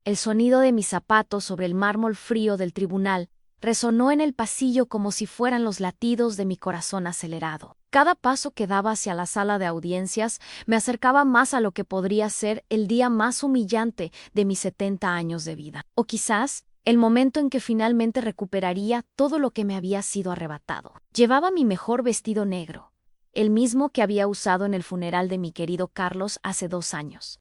El sonido de mis zapatos sobre el mármol frío del tribunal resonó en el pasillo como si fueran los latidos de mi corazón acelerado. Cada paso que daba hacia la sala de audiencias me acercaba más a lo que podría ser el día más humillante de mis 70 años de vida. O quizás el momento en que finalmente recuperaría todo lo que me había sido arrebatado. Llevaba mi mejor vestido negro, el mismo que había usado en el funeral de mi querido Carlos hace 2 años.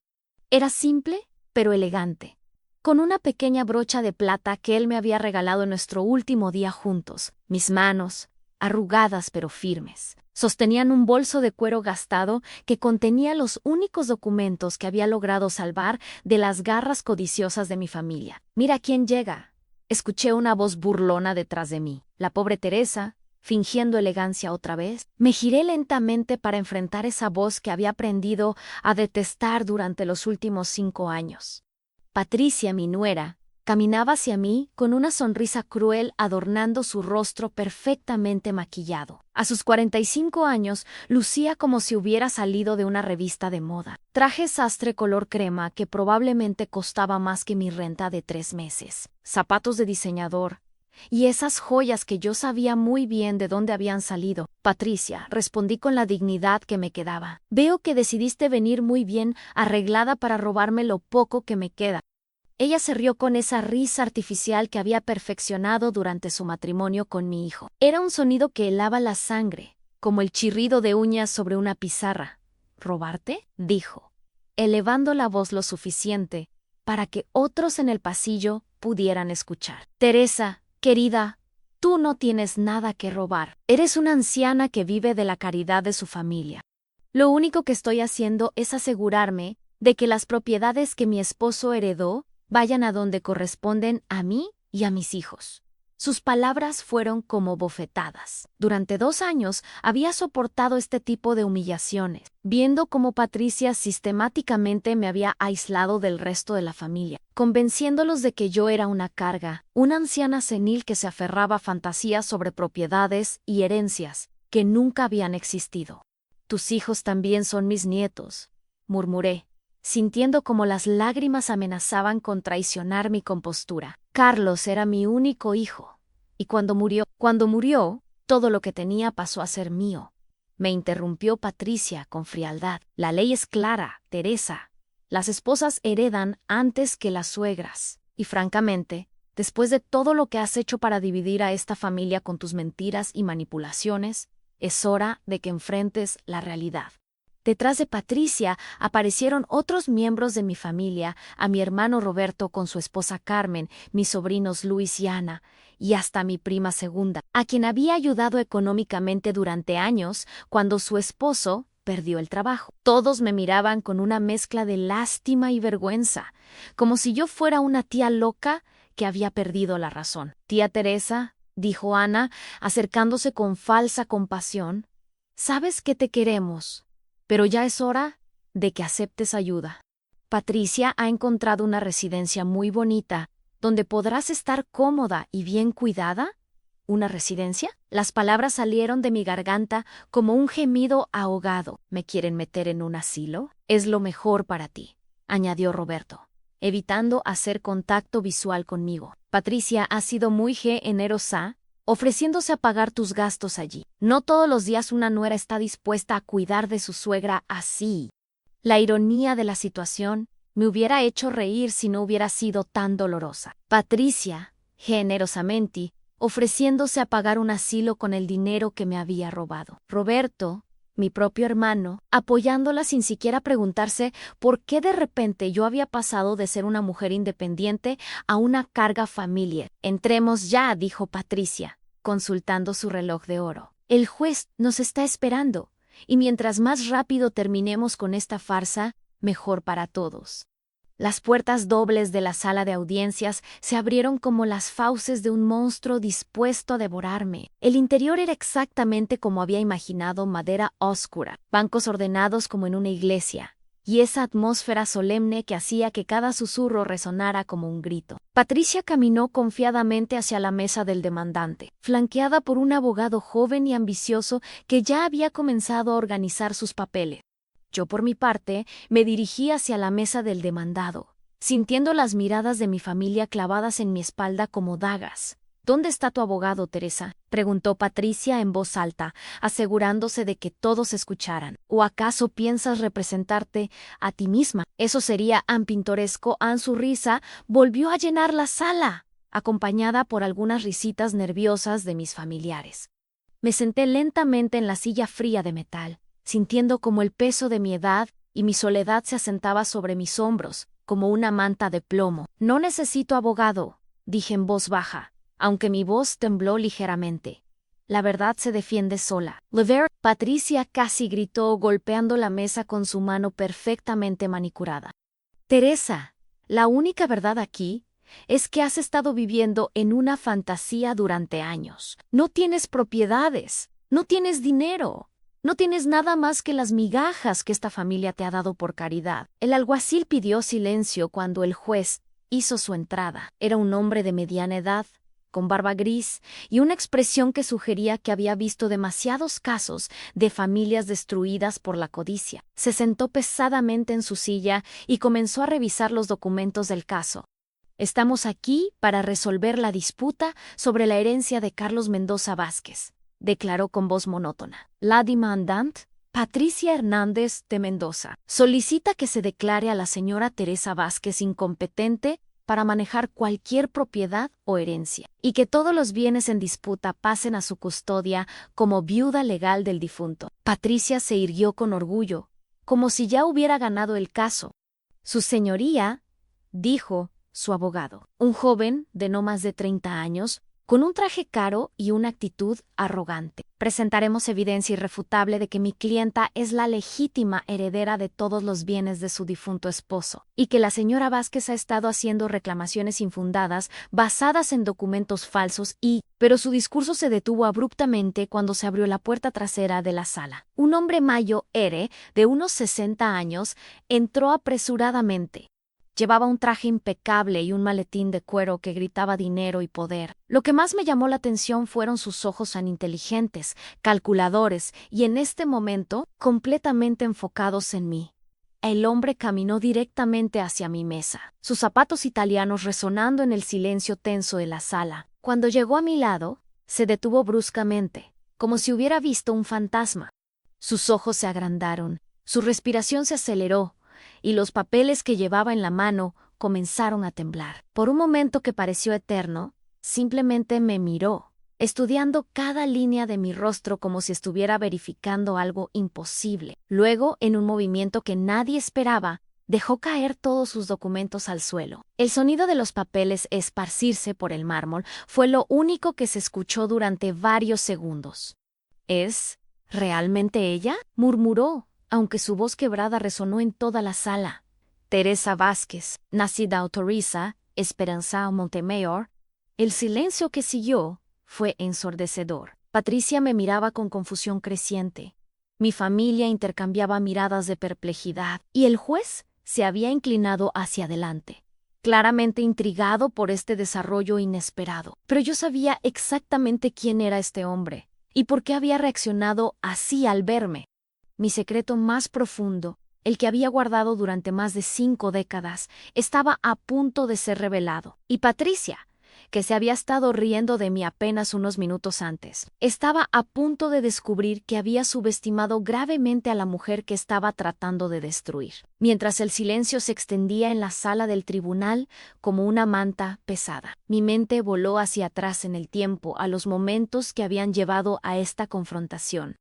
Era simple, pero elegante, con una pequeña brocha de plata que él me había regalado en nuestro último día juntos. Mis manos, arrugadas pero firmes, sostenían un bolso de cuero gastado que contenía los únicos documentos que había logrado salvar de las garras codiciosas de mi familia. «Mira quién llega», escuché una voz burlona detrás de mí. La pobre Teresa, fingiendo elegancia otra vez. Me giré lentamente para enfrentar esa voz que había aprendido a detestar durante los últimos 5 años. Patricia, mi nuera, caminaba hacia mí con una sonrisa cruel adornando su rostro perfectamente maquillado. A sus 45 años lucía como si hubiera salido de una revista de moda. Traje sastre color crema que probablemente costaba más que mi renta de 3 meses. Zapatos de diseñador. Y esas joyas que yo sabía muy bien de dónde habían salido. «Patricia», respondí con la dignidad que me quedaba. «Veo que decidiste venir muy bien arreglada para robarme lo poco que me queda». Ella se rió con esa risa artificial que había perfeccionado durante su matrimonio con mi hijo. Era un sonido que helaba la sangre, como el chirrido de uñas sobre una pizarra. «¿Robarte?», dijo, elevando la voz lo suficiente para que otros en el pasillo pudieran escuchar. «Teresa, querida, tú no tienes nada que robar. Eres una anciana que vive de la caridad de su familia. Lo único que estoy haciendo es asegurarme de que las propiedades que mi esposo heredó vayan a donde corresponden a mí y a mis hijos». Sus palabras fueron como bofetadas. Durante 2 años había soportado este tipo de humillaciones, viendo cómo Patricia sistemáticamente me había aislado del resto de la familia, convenciéndolos de que yo era una carga, una anciana senil que se aferraba a fantasías sobre propiedades y herencias que nunca habían existido. «Tus hijos también son mis nietos», murmuré, sintiendo como las lágrimas amenazaban con traicionar mi compostura. Carlos era mi único hijo, y cuando murió, todo lo que tenía pasó a ser mío. Me interrumpió Patricia con frialdad. «La ley es clara, Teresa. Las esposas heredan antes que las suegras. Y francamente, después de todo lo que has hecho para dividir a esta familia con tus mentiras y manipulaciones, es hora de que enfrentes la realidad». Detrás de Patricia aparecieron otros miembros de mi familia, a mi hermano Roberto con su esposa Carmen, mis sobrinos Luis y Ana, y hasta mi prima segunda, a quien había ayudado económicamente durante años cuando su esposo perdió el trabajo. Todos me miraban con una mezcla de lástima y vergüenza, como si yo fuera una tía loca que había perdido la razón. «Tía Teresa», dijo Ana, acercándose con falsa compasión, «sabes que te queremos, pero ya es hora de que aceptes ayuda. Patricia ha encontrado una residencia muy bonita, donde podrás estar cómoda y bien cuidada». «¿Una residencia?». Las palabras salieron de mi garganta como un gemido ahogado. «¿Me quieren meter en un asilo?». «Es lo mejor para ti», añadió Roberto, evitando hacer contacto visual conmigo. «Patricia ha sido muy generosa, ofreciéndose a pagar tus gastos allí. No todos los días una nuera está dispuesta a cuidar de su suegra así». La ironía de la situación me hubiera hecho reír si no hubiera sido tan dolorosa. Patricia, generosamente, ofreciéndose a pagar un asilo con el dinero que me había robado. Roberto, mi propio hermano, apoyándola sin siquiera preguntarse por qué de repente yo había pasado de ser una mujer independiente a una carga familiar. «Entremos ya», dijo Patricia, consultando su reloj de oro. «El juez nos está esperando, y mientras más rápido terminemos con esta farsa, mejor para todos». Las puertas dobles de la sala de audiencias se abrieron como las fauces de un monstruo dispuesto a devorarme. El interior era exactamente como había imaginado: madera oscura, bancos ordenados como en una iglesia, y esa atmósfera solemne que hacía que cada susurro resonara como un grito. Patricia caminó confiadamente hacia la mesa del demandante, flanqueada por un abogado joven y ambicioso que ya había comenzado a organizar sus papeles. Yo, por mi parte, me dirigí hacia la mesa del demandado, sintiendo las miradas de mi familia clavadas en mi espalda como dagas. ¿Dónde está tu abogado, Teresa?, preguntó Patricia en voz alta, asegurándose de que todos escucharan. ¿O acaso piensas representarte a ti misma? Eso sería tan pintoresco. Su risa volvió a llenar la sala, acompañada por algunas risitas nerviosas de mis familiares. Me senté lentamente en la silla fría de metal, sintiendo como el peso de mi edad y mi soledad se asentaba sobre mis hombros, como una manta de plomo. No necesito abogado, dije en voz baja, aunque mi voz tembló ligeramente. La verdad se defiende sola. Patricia casi gritó, golpeando la mesa con su mano perfectamente manicurada. Teresa, la única verdad aquí es que has estado viviendo en una fantasía durante años. No tienes propiedades, no tienes dinero, no tienes nada más que las migajas que esta familia te ha dado por caridad. El alguacil pidió silencio cuando el juez hizo su entrada. Era un hombre de mediana edad, con barba gris y una expresión que sugería que había visto demasiados casos de familias destruidas por la codicia. Se sentó pesadamente en su silla y comenzó a revisar los documentos del caso. Estamos aquí para resolver la disputa sobre la herencia de Carlos Mendoza Vázquez, declaró con voz monótona. La demandante, Patricia Hernández de Mendoza, solicita que se declare a la señora Teresa Vázquez incompetente para manejar cualquier propiedad o herencia, y que todos los bienes en disputa pasen a su custodia como viuda legal del difunto. Patricia se irguió con orgullo, como si ya hubiera ganado el caso. Su señoría, dijo su abogado, un joven de no más de 30 años, con un traje caro y una actitud arrogante. Presentaremos evidencia irrefutable de que mi clienta es la legítima heredera de todos los bienes de su difunto esposo, y que la señora Vázquez ha estado haciendo reclamaciones infundadas basadas en documentos falsos pero su discurso se detuvo abruptamente cuando se abrió la puerta trasera de la sala. Un hombre mayo de unos 60 años, entró apresuradamente. Llevaba un traje impecable y un maletín de cuero que gritaba dinero y poder. Lo que más me llamó la atención fueron sus ojos tan inteligentes, calculadores y en este momento completamente enfocados en mí. El hombre caminó directamente hacia mi mesa, sus zapatos italianos resonando en el silencio tenso de la sala. Cuando llegó a mi lado, se detuvo bruscamente, como si hubiera visto un fantasma. Sus ojos se agrandaron, su respiración se aceleró, y los papeles que llevaba en la mano comenzaron a temblar. Por un momento que pareció eterno, simplemente me miró, estudiando cada línea de mi rostro como si estuviera verificando algo imposible. Luego, en un movimiento que nadie esperaba, dejó caer todos sus documentos al suelo. El sonido de los papeles esparcirse por el mármol fue lo único que se escuchó durante varios segundos. ¿Es realmente ella?, murmuró, aunque su voz quebrada resonó en toda la sala. Teresa Vázquez, nacida Autoriza, Esperanza Montemayor. El silencio que siguió fue ensordecedor. Patricia me miraba con confusión creciente. Mi familia intercambiaba miradas de perplejidad, y el juez se había inclinado hacia adelante, claramente intrigado por este desarrollo inesperado. Pero yo sabía exactamente quién era este hombre, y por qué había reaccionado así al verme. Mi secreto más profundo, el que había guardado durante más de 5 décadas, estaba a punto de ser revelado. Y Patricia, que se había estado riendo de mí apenas unos minutos antes, estaba a punto de descubrir que había subestimado gravemente a la mujer que estaba tratando de destruir. Mientras el silencio se extendía en la sala del tribunal como una manta pesada, mi mente voló hacia atrás en el tiempo a los momentos que habían llevado a esta confrontación.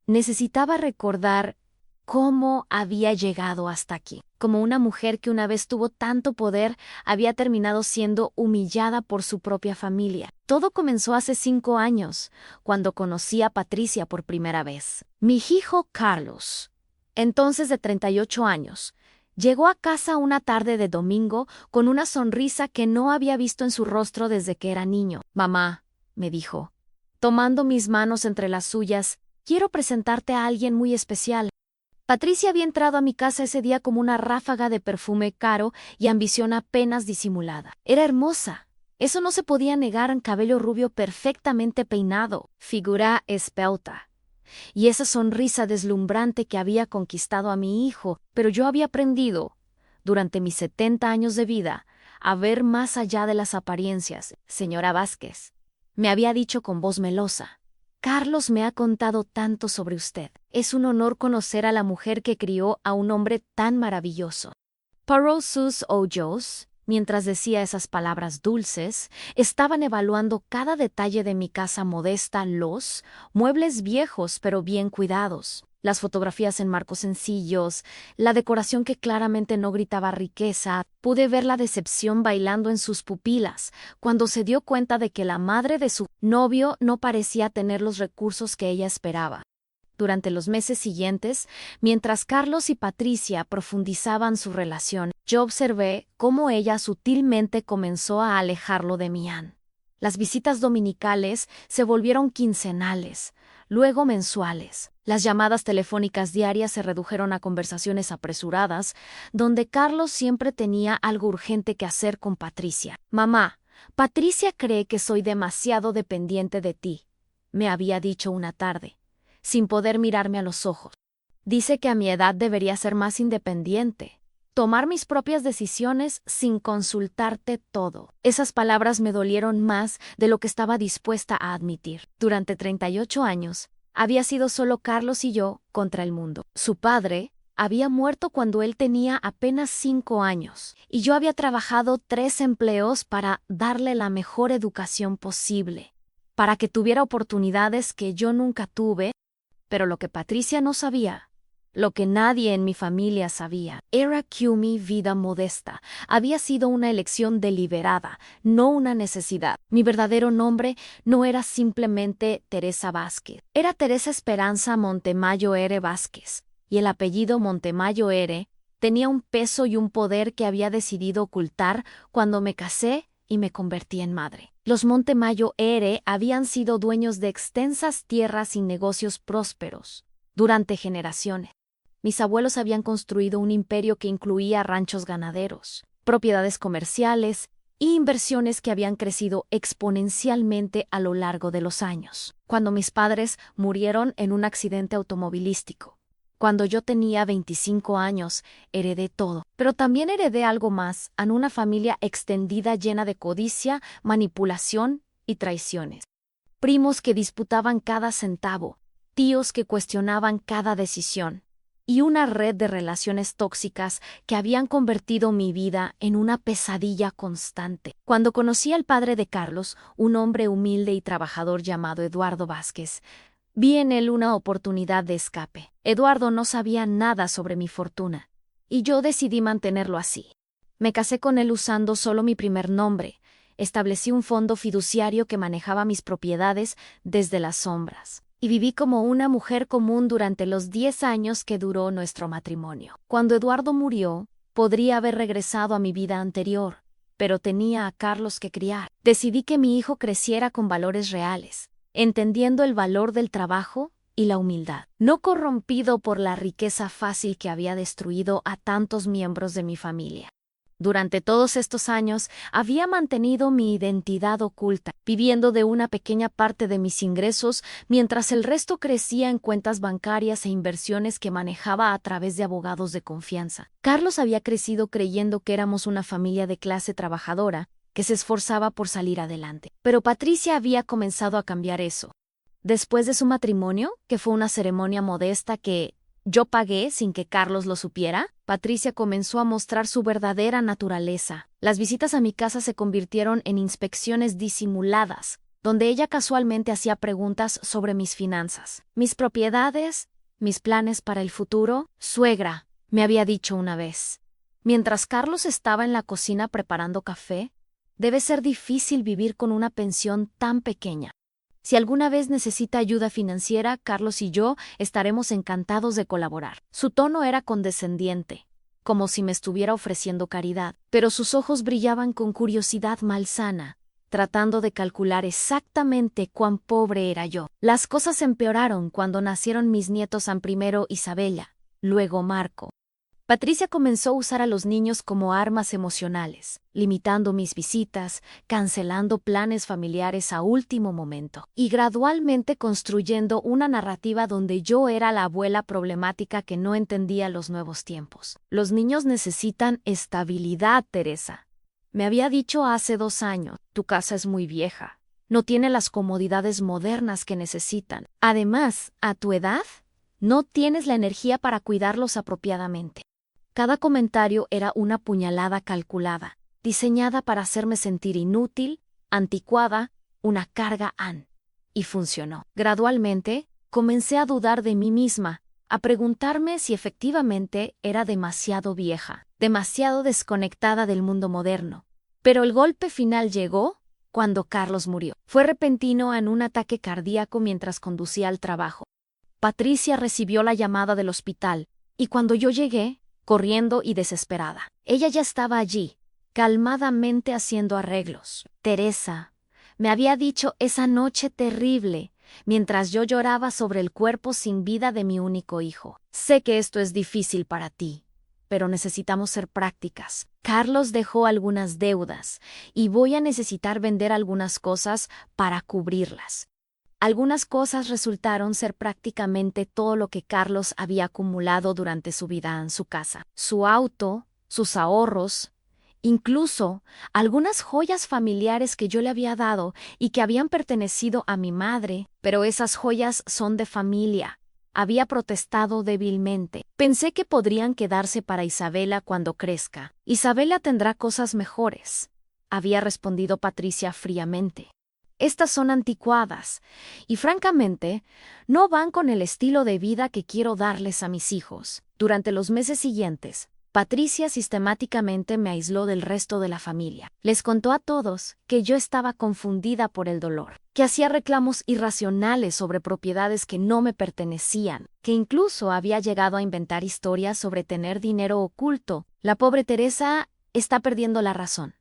Necesitaba recordar cómo había llegado hasta aquí. Como una mujer que una vez tuvo tanto poder, había terminado siendo humillada por su propia familia. Todo comenzó hace 5 años, cuando conocí a Patricia por primera vez. Mi hijo Carlos, entonces de 38 años, llegó a casa una tarde de domingo con una sonrisa que no había visto en su rostro desde que era niño. «Mamá», me dijo, tomando mis manos entre las suyas, «quiero presentarte a alguien muy especial». Patricia había entrado a mi casa ese día como una ráfaga de perfume caro y ambición apenas disimulada. Era hermosa. Eso no se podía negar, en cabello rubio perfectamente peinado, figura esbelta, y esa sonrisa deslumbrante que había conquistado a mi hijo. Pero yo había aprendido, durante mis 70 años de vida, a ver más allá de las apariencias, señora Vázquez. Me había dicho con voz melosa. Carlos me ha contado tanto sobre usted. Es un honor conocer a la mujer que crió a un hombre tan maravilloso. Poirot sus ojos, mientras decía esas palabras dulces, estaban evaluando cada detalle de mi casa modesta, los muebles viejos pero bien cuidados, las fotografías en marcos sencillos, la decoración que claramente no gritaba riqueza. Pude ver la decepción bailando en sus pupilas cuando se dio cuenta de que la madre de su novio no parecía tener los recursos que ella esperaba. Durante los meses siguientes, mientras Carlos y Patricia profundizaban su relación, yo observé cómo ella sutilmente comenzó a alejarlo de Mian. Las visitas dominicales se volvieron quincenales, luego mensuales. Las llamadas telefónicas diarias se redujeron a conversaciones apresuradas, donde Carlos siempre tenía algo urgente que hacer con Patricia. «Mamá, Patricia cree que soy demasiado dependiente de ti», me había dicho una tarde, sin poder mirarme a los ojos. «Dice que a mi edad debería ser más independiente, tomar mis propias decisiones sin consultarte todo». Esas palabras me dolieron más de lo que estaba dispuesta a admitir. Durante 38 años, había sido solo Carlos y yo contra el mundo. Su padre había muerto cuando él tenía apenas 5 años, y yo había trabajado 3 empleos para darle la mejor educación posible, para que tuviera oportunidades que yo nunca tuve. Pero lo que Patricia no sabía, lo que nadie en mi familia sabía, era que mi vida modesta había sido una elección deliberada, no una necesidad. Mi verdadero nombre no era simplemente Teresa Vázquez, era Teresa Esperanza Montemayor R. Vázquez, y el apellido Montemayor R. tenía un peso y un poder que había decidido ocultar cuando me casé y me convertí en madre. Los Montemayor R. habían sido dueños de extensas tierras y negocios prósperos durante generaciones. Mis abuelos habían construido un imperio que incluía ranchos ganaderos, propiedades comerciales e inversiones que habían crecido exponencialmente a lo largo de los años. Cuando mis padres murieron en un accidente automovilístico, cuando yo tenía 25 años, heredé todo. Pero también heredé algo más, en una familia extendida llena de codicia, manipulación y traiciones. Primos que disputaban cada centavo, tíos que cuestionaban cada decisión, y una red de relaciones tóxicas que habían convertido mi vida en una pesadilla constante. Cuando conocí al padre de Carlos, un hombre humilde y trabajador llamado Eduardo Vázquez, vi en él una oportunidad de escape. Eduardo no sabía nada sobre mi fortuna, y yo decidí mantenerlo así. Me casé con él usando solo mi primer nombre. Establecí un fondo fiduciario que manejaba mis propiedades desde las sombras, y viví como una mujer común durante los 10 años que duró nuestro matrimonio. Cuando Eduardo murió, podría haber regresado a mi vida anterior, pero tenía a Carlos que criar. Decidí que mi hijo creciera con valores reales, entendiendo el valor del trabajo y la humildad, no corrompido por la riqueza fácil que había destruido a tantos miembros de mi familia. Durante todos estos años había mantenido mi identidad oculta, viviendo de una pequeña parte de mis ingresos mientras el resto crecía en cuentas bancarias e inversiones que manejaba a través de abogados de confianza. Carlos había crecido creyendo que éramos una familia de clase trabajadora que se esforzaba por salir adelante. Pero Patricia había comenzado a cambiar eso. Después de su matrimonio, que fue una ceremonia modesta que yo pagué sin que Carlos lo supiera, Patricia comenzó a mostrar su verdadera naturaleza. Las visitas a mi casa se convirtieron en inspecciones disimuladas, donde ella casualmente hacía preguntas sobre mis finanzas, mis propiedades, mis planes para el futuro. «Suegra», me había dicho una vez, mientras Carlos estaba en la cocina preparando café, «debe ser difícil vivir con una pensión tan pequeña. Si alguna vez necesita ayuda financiera, Carlos y yo estaremos encantados de colaborar». Su tono era condescendiente, como si me estuviera ofreciendo caridad, pero sus ojos brillaban con curiosidad malsana, tratando de calcular exactamente cuán pobre era yo. Las cosas empeoraron cuando nacieron mis nietos, primero Isabella, luego Marco. Patricia comenzó a usar a los niños como armas emocionales, limitando mis visitas, cancelando planes familiares a último momento, y gradualmente construyendo una narrativa donde yo era la abuela problemática que no entendía los nuevos tiempos. Los niños necesitan estabilidad, Teresa. Me había dicho hace 2 años, tu casa es muy vieja. No tiene las comodidades modernas que necesitan. Además, a tu edad, no tienes la energía para cuidarlos apropiadamente. Cada comentario era una puñalada calculada, diseñada para hacerme sentir inútil, anticuada, una carga Y funcionó. Gradualmente, comencé a dudar de mí misma, a preguntarme si efectivamente era demasiado vieja, demasiado desconectada del mundo moderno. Pero el golpe final llegó cuando Carlos murió. Fue repentino en un ataque cardíaco mientras conducía al trabajo. Patricia recibió la llamada del hospital, y cuando yo llegué, corriendo y desesperada, ella ya estaba allí, calmadamente haciendo arreglos. Teresa, me había dicho esa noche terrible, mientras yo lloraba sobre el cuerpo sin vida de mi único hijo. Sé que esto es difícil para ti, pero necesitamos ser prácticas. Carlos dejó algunas deudas, y voy a necesitar vender algunas cosas para cubrirlas. Algunas cosas resultaron ser prácticamente todo lo que Carlos había acumulado durante su vida en su casa. Su auto, sus ahorros, incluso algunas joyas familiares que yo le había dado y que habían pertenecido a mi madre, pero esas joyas son de familia. Había protestado débilmente. Pensé que podrían quedarse para Isabela cuando crezca. Isabela tendrá cosas mejores, había respondido Patricia fríamente. Estas son anticuadas y, francamente, no van con el estilo de vida que quiero darles a mis hijos. Durante los meses siguientes, Patricia sistemáticamente me aisló del resto de la familia. Les contó a todos que yo estaba confundida por el dolor, que hacía reclamos irracionales sobre propiedades que no me pertenecían, que incluso había llegado a inventar historias sobre tener dinero oculto. La pobre Teresa está perdiendo la razón.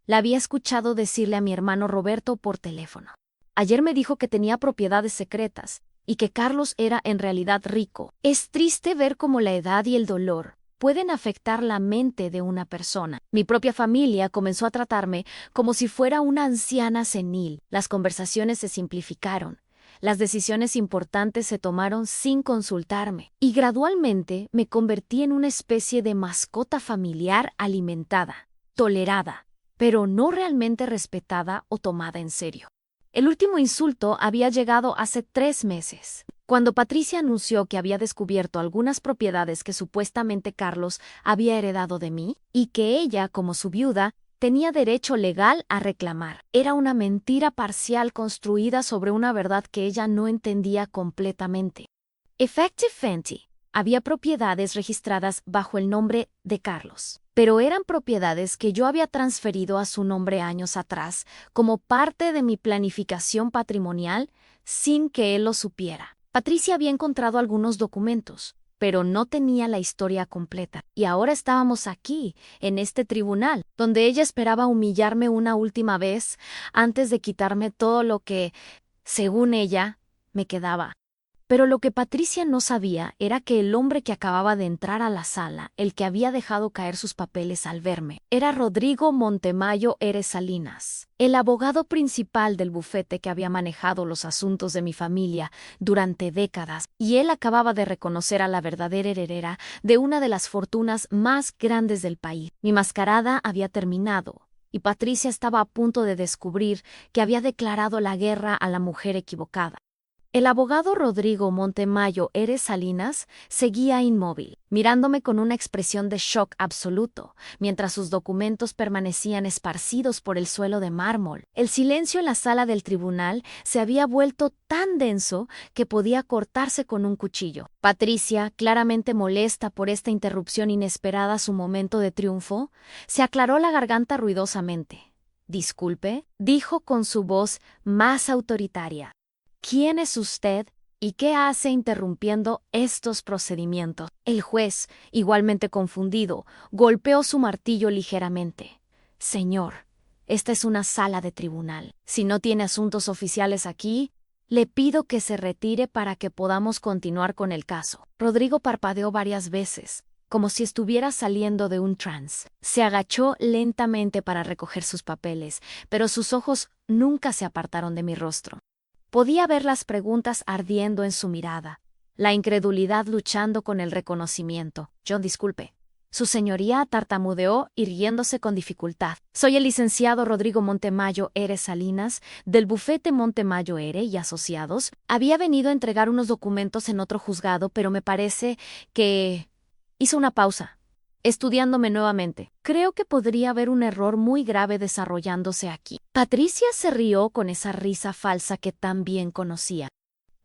La había escuchado decirle a mi hermano Roberto por teléfono. Ayer me dijo que tenía propiedades secretas y que Carlos era en realidad rico. Es triste ver cómo la edad y el dolor pueden afectar la mente de una persona. Mi propia familia comenzó a tratarme como si fuera una anciana senil. Las conversaciones se simplificaron. Las decisiones importantes se tomaron sin consultarme. Y gradualmente me convertí en una especie de mascota familiar alimentada, tolerada, pero no realmente respetada o tomada en serio. El último insulto había llegado hace 3 meses, cuando Patricia anunció que había descubierto algunas propiedades que supuestamente Carlos había heredado de mí y que ella, como su viuda, tenía derecho legal a reclamar. Era una mentira parcial construida sobre una verdad que ella no entendía completamente. Effective Fenty. Había propiedades registradas bajo el nombre de Carlos, pero eran propiedades que yo había transferido a su nombre años atrás como parte de mi planificación patrimonial sin que él lo supiera. Patricia había encontrado algunos documentos, pero no tenía la historia completa. Y ahora estábamos aquí, en este tribunal, donde ella esperaba humillarme una última vez antes de quitarme todo lo que, según ella, me quedaba. Pero lo que Patricia no sabía era que el hombre que acababa de entrar a la sala, el que había dejado caer sus papeles al verme, era Rodrigo Montemayor Eres Salinas, el abogado principal del bufete que había manejado los asuntos de mi familia durante décadas, y él acababa de reconocer a la verdadera heredera de una de las fortunas más grandes del país. Mi mascarada había terminado, y Patricia estaba a punto de descubrir que había declarado la guerra a la mujer equivocada. El abogado Rodrigo Montemayor Eres Salinas seguía inmóvil, mirándome con una expresión de shock absoluto, mientras sus documentos permanecían esparcidos por el suelo de mármol. El silencio en la sala del tribunal se había vuelto tan denso que podía cortarse con un cuchillo. Patricia, claramente molesta por esta interrupción inesperada a su momento de triunfo, se aclaró la garganta ruidosamente. «Disculpe», dijo con su voz más autoritaria. «¿Quién es usted y qué hace interrumpiendo estos procedimientos?» El juez, igualmente confundido, golpeó su martillo ligeramente. «Señor, esta es una sala de tribunal. Si no tiene asuntos oficiales aquí, le pido que se retire para que podamos continuar con el caso». Rodrigo parpadeó varias veces, como si estuviera saliendo de un trance. Se agachó lentamente para recoger sus papeles, pero sus ojos nunca se apartaron de mi rostro. Podía ver las preguntas ardiendo en su mirada, la incredulidad luchando con el reconocimiento. John, disculpe. Su señoría tartamudeó, irguiéndose con dificultad. Soy el licenciado Rodrigo Montemayor R. Salinas, del bufete Montemayor R. y Asociados. Había venido a entregar unos documentos en otro juzgado, pero me parece que... Hizo una pausa, estudiándome nuevamente. Creo que podría haber un error muy grave desarrollándose aquí. Patricia se rió con esa risa falsa que tan bien conocía.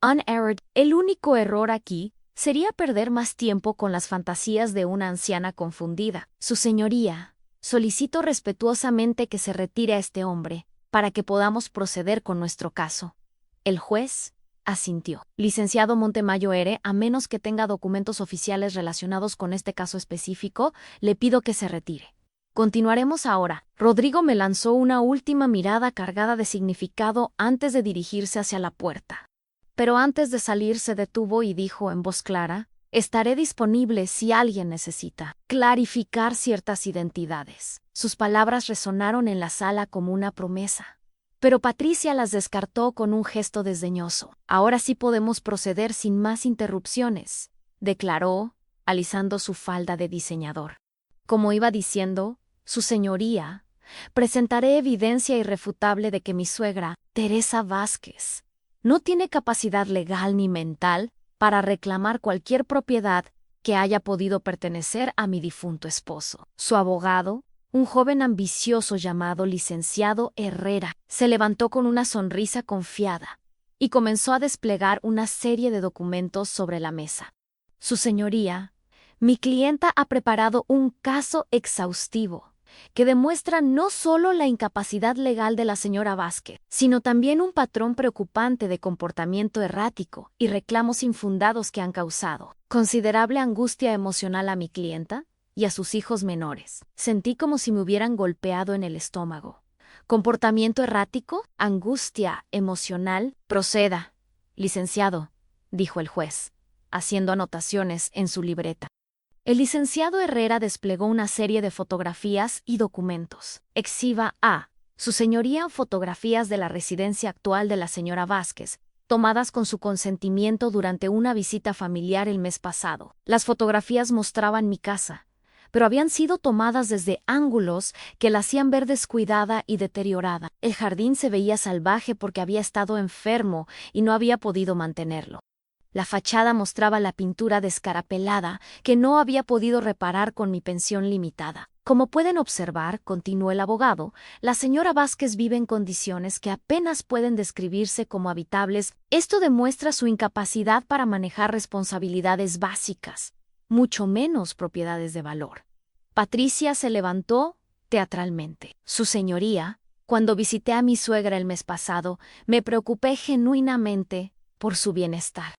Unerred, el único error aquí sería perder más tiempo con las fantasías de una anciana confundida. Su señoría, solicito respetuosamente que se retire a este hombre, para que podamos proceder con nuestro caso. El juez asintió. Licenciado Montemayor R., a menos que tenga documentos oficiales relacionados con este caso específico, le pido que se retire. Continuaremos ahora. Rodrigo me lanzó una última mirada cargada de significado antes de dirigirse hacia la puerta. Pero antes de salir se detuvo y dijo en voz clara: estaré disponible si alguien necesita clarificar ciertas identidades. Sus palabras resonaron en la sala como una promesa. Pero Patricia las descartó con un gesto desdeñoso. Ahora sí podemos proceder sin más interrupciones, declaró, alisando su falda de diseñador. Como iba diciendo, su señoría, presentaré evidencia irrefutable de que mi suegra, Teresa Vázquez, no tiene capacidad legal ni mental para reclamar cualquier propiedad que haya podido pertenecer a mi difunto esposo. Su abogado, un joven ambicioso llamado licenciado Herrera, se levantó con una sonrisa confiada y comenzó a desplegar una serie de documentos sobre la mesa. Su señoría, mi clienta ha preparado un caso exhaustivo que demuestra no solo la incapacidad legal de la señora Vázquez, sino también un patrón preocupante de comportamiento errático y reclamos infundados que han causado considerable angustia emocional a mi clienta y a sus hijos menores. Sentí como si me hubieran golpeado en el estómago. ¿Comportamiento errático? ¿Angustia emocional? Proceda, licenciado, dijo el juez, haciendo anotaciones en su libreta. El licenciado Herrera desplegó una serie de fotografías y documentos. Exhiba A. Su señoría, fotografías de la residencia actual de la señora Vázquez, tomadas con su consentimiento durante una visita familiar el mes pasado. Las fotografías mostraban mi casa, pero habían sido tomadas desde ángulos que la hacían ver descuidada y deteriorada. El jardín se veía salvaje porque había estado enfermo y no había podido mantenerlo. La fachada mostraba la pintura descarapelada que no había podido reparar con mi pensión limitada. Como pueden observar, continuó el abogado, la señora Vázquez vive en condiciones que apenas pueden describirse como habitables. Esto demuestra su incapacidad para manejar responsabilidades básicas, mucho menos propiedades de valor. Patricia se levantó teatralmente. Su señoría, cuando visité a mi suegra el mes pasado, me preocupé genuinamente por su bienestar.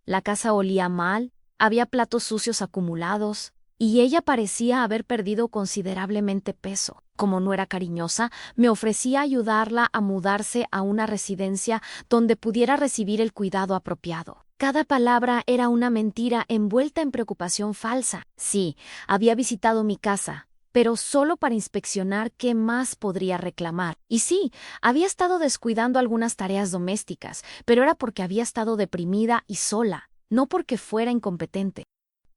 La casa olía mal, había platos sucios acumulados, y ella parecía haber perdido considerablemente peso. Como no era cariñosa, me ofrecía ayudarla a mudarse a una residencia donde pudiera recibir el cuidado apropiado. Cada palabra era una mentira envuelta en preocupación falsa. Sí, había visitado mi casa, pero solo para inspeccionar qué más podría reclamar. Y sí, había estado descuidando algunas tareas domésticas, pero era porque había estado deprimida y sola, no porque fuera incompetente.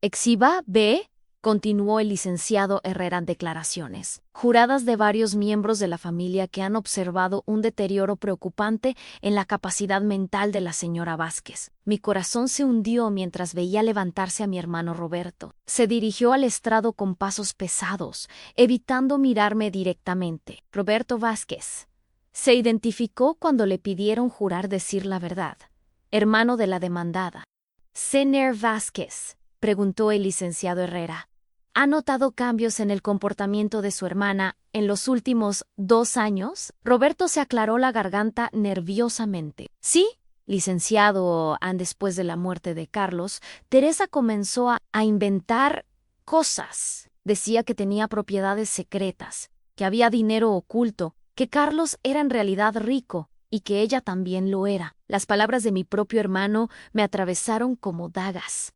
Exhiba B, continuó el licenciado Herrera en declaraciones, juradas de varios miembros de la familia que han observado un deterioro preocupante en la capacidad mental de la señora Vázquez. Mi corazón se hundió mientras veía levantarse a mi hermano Roberto. Se dirigió al estrado con pasos pesados, evitando mirarme directamente. Roberto Vázquez se identificó cuando le pidieron jurar decir la verdad. Hermano de la demandada. ¿Señor Vázquez?, preguntó el licenciado Herrera. ¿Ha notado cambios en el comportamiento de su hermana en los últimos 2 años? Roberto se aclaró la garganta nerviosamente. Sí, licenciado. Después de la muerte de Carlos, Teresa comenzó a inventar cosas. Decía que tenía propiedades secretas, que había dinero oculto, que Carlos era en realidad rico y que ella también lo era. Las palabras de mi propio hermano me atravesaron como dagas.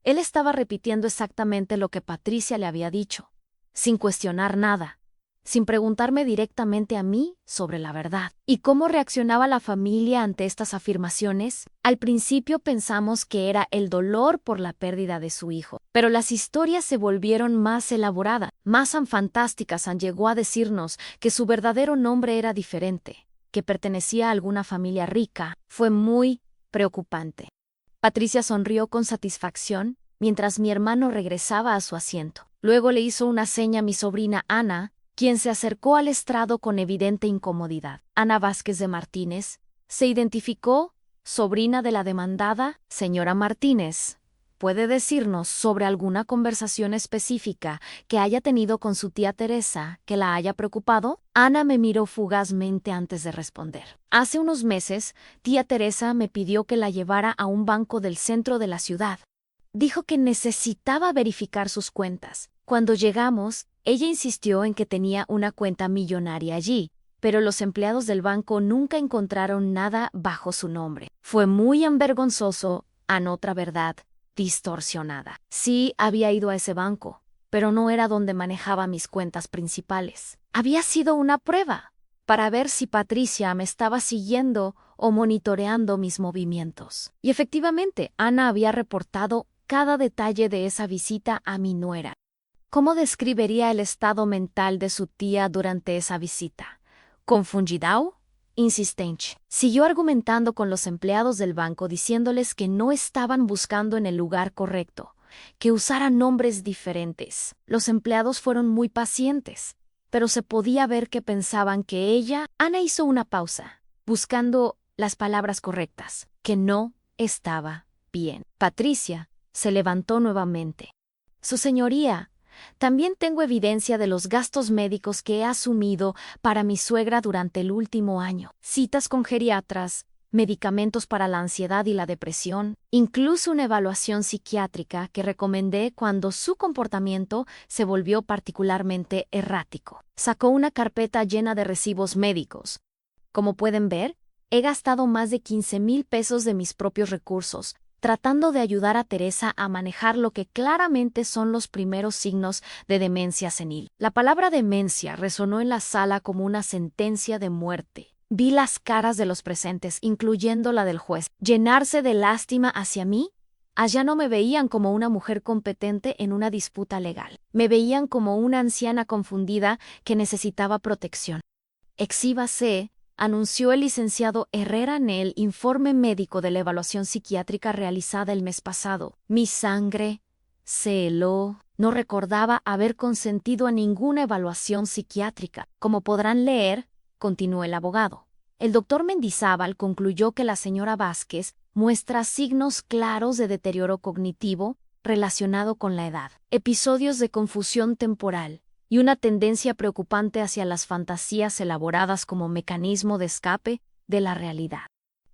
Él estaba repitiendo exactamente lo que Patricia le había dicho, sin cuestionar nada, sin preguntarme directamente a mí sobre la verdad. ¿Y cómo reaccionaba la familia ante estas afirmaciones? Al principio pensamos que era el dolor por la pérdida de su hijo, pero las historias se volvieron más elaboradas, más fantásticas. Llegó a decirnos que su verdadero nombre era diferente, que pertenecía a alguna familia rica. Fue muy preocupante. Patricia sonrió con satisfacción mientras mi hermano regresaba a su asiento. Luego le hizo una seña a mi sobrina Ana, quien se acercó al estrado con evidente incomodidad. Ana Vázquez de Martínez se identificó, sobrina de la demandada. Señora Martínez, ¿puede decirnos sobre alguna conversación específica que haya tenido con su tía Teresa que la haya preocupado? Ana me miró fugazmente antes de responder. Hace unos meses, tía Teresa me pidió que la llevara a un banco del centro de la ciudad. Dijo que necesitaba verificar sus cuentas. Cuando llegamos, ella insistió en que tenía una cuenta millonaria allí, pero los empleados del banco nunca encontraron nada bajo su nombre. Fue muy vergonzoso, otra verdad distorsionada. Sí, había ido a ese banco, pero no era donde manejaba mis cuentas principales. Había sido una prueba para ver si Patricia me estaba siguiendo o monitoreando mis movimientos. Y efectivamente, Ana había reportado cada detalle de esa visita a mi nuera. ¿Cómo describiría el estado mental de su tía durante esa visita? ¿Confundido? Insistente. Siguió argumentando con los empleados del banco diciéndoles que no estaban buscando en el lugar correcto, que usaran nombres diferentes. Los empleados fueron muy pacientes, pero se podía ver que pensaban que ella... Ana hizo una pausa, buscando las palabras correctas, que no estaba bien. Patricia se levantó nuevamente. Su señoría, también tengo evidencia de los gastos médicos que he asumido para mi suegra durante el último año. Citas con geriatras, medicamentos para la ansiedad y la depresión, incluso una evaluación psiquiátrica que recomendé cuando su comportamiento se volvió particularmente errático. Sacó una carpeta llena de recibos médicos. Como pueden ver, he gastado más de 15,000 pesos de mis propios recursos, tratando de ayudar a Teresa a manejar lo que claramente son los primeros signos de demencia senil. La palabra demencia resonó en la sala como una sentencia de muerte. Vi las caras de los presentes, incluyendo la del juez, llenarse de lástima hacia mí. Allá no me veían como una mujer competente en una disputa legal. Me veían como una anciana confundida que necesitaba protección. Exhíbase, anunció el licenciado Herrera en el informe médico de la evaluación psiquiátrica realizada el mes pasado. Mi sangre se heló. No recordaba haber consentido a ninguna evaluación psiquiátrica. Como podrán leer, continuó el abogado, el doctor Mendizábal concluyó que la señora Vázquez muestra signos claros de deterioro cognitivo relacionado con la edad, episodios de confusión temporal, y una tendencia preocupante hacia las fantasías elaboradas como mecanismo de escape de la realidad.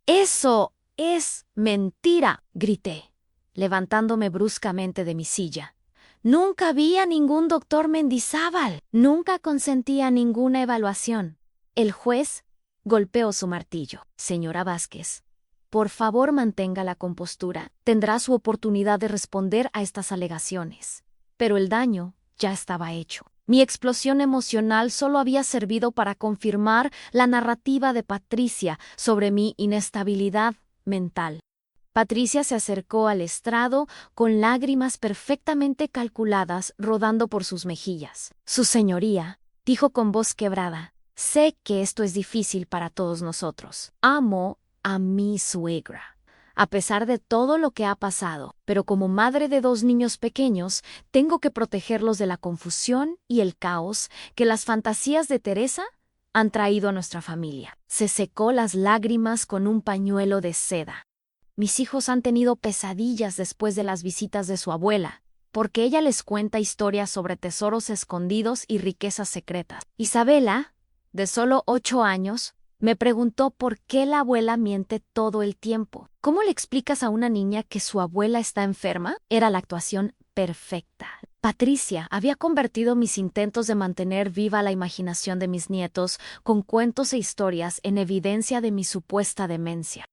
¡Eso es mentira!, grité, levantándome bruscamente de mi silla. Nunca vi a ningún doctor Mendizábal. Nunca consentí a ninguna evaluación. El juez golpeó su martillo. Señora Vázquez, por favor mantenga la compostura. Tendrá su oportunidad de responder a estas alegaciones. Pero el daño ya estaba hecho. Mi explosión emocional solo había servido para confirmar la narrativa de Patricia sobre mi inestabilidad mental. Patricia se acercó al estrado con lágrimas perfectamente calculadas rodando por sus mejillas. Su señoría, dijo con voz quebrada, sé que esto es difícil para todos nosotros. Amo a mi suegra, a pesar de todo lo que ha pasado, pero como madre de 2 niños pequeños, tengo que protegerlos de la confusión y el caos que las fantasías de Teresa han traído a nuestra familia. Se secó las lágrimas con un pañuelo de seda. Mis hijos han tenido pesadillas después de las visitas de su abuela, porque ella les cuenta historias sobre tesoros escondidos y riquezas secretas. Isabela, de solo 8 años, me preguntó por qué la abuela miente todo el tiempo. ¿Cómo le explicas a una niña que su abuela está enferma? Era la actuación perfecta. Patricia había convertido mis intentos de mantener viva la imaginación de mis nietos con cuentos e historias en evidencia de mi supuesta demencia.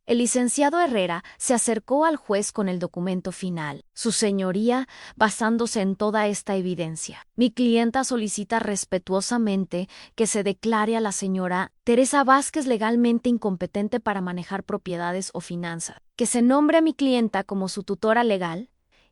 El licenciado Herrera se acercó al juez con el documento final. Su señoría, basándose en toda esta evidencia, mi clienta solicita respetuosamente que se declare a la señora Teresa Vázquez legalmente incompetente para manejar propiedades o finanzas, que se nombre a mi clienta como su tutora legal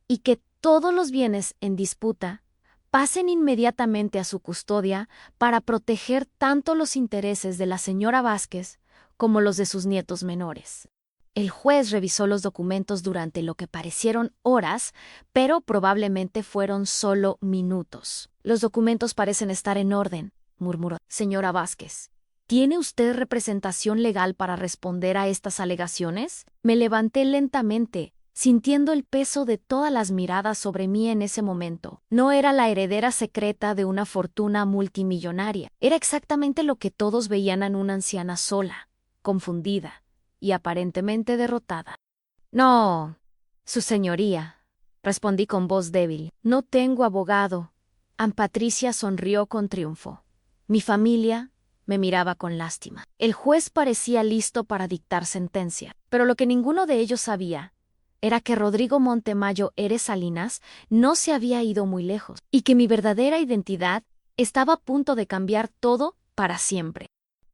y que todos los bienes en disputa pasen inmediatamente a su custodia para proteger tanto los intereses de la señora Vázquez como los de sus nietos menores. El juez revisó los documentos durante lo que parecieron horas, pero probablemente fueron solo minutos. Los documentos parecen estar en orden, murmuró. Señora Vázquez, ¿tiene usted representación legal para responder a estas alegaciones? Me levanté lentamente, sintiendo el peso de todas las miradas sobre mí en ese momento. No era la heredera secreta de una fortuna multimillonaria. Era exactamente lo que todos veían en una anciana sola, confundida y aparentemente derrotada. No, su señoría, respondí con voz débil. No tengo abogado. Aunt Patricia sonrió con triunfo. Mi familia me miraba con lástima. El juez parecía listo para dictar sentencia, pero lo que ninguno de ellos sabía era que Rodrigo Montemayor Eres Salinas no se había ido muy lejos y que mi verdadera identidad estaba a punto de cambiar todo para siempre.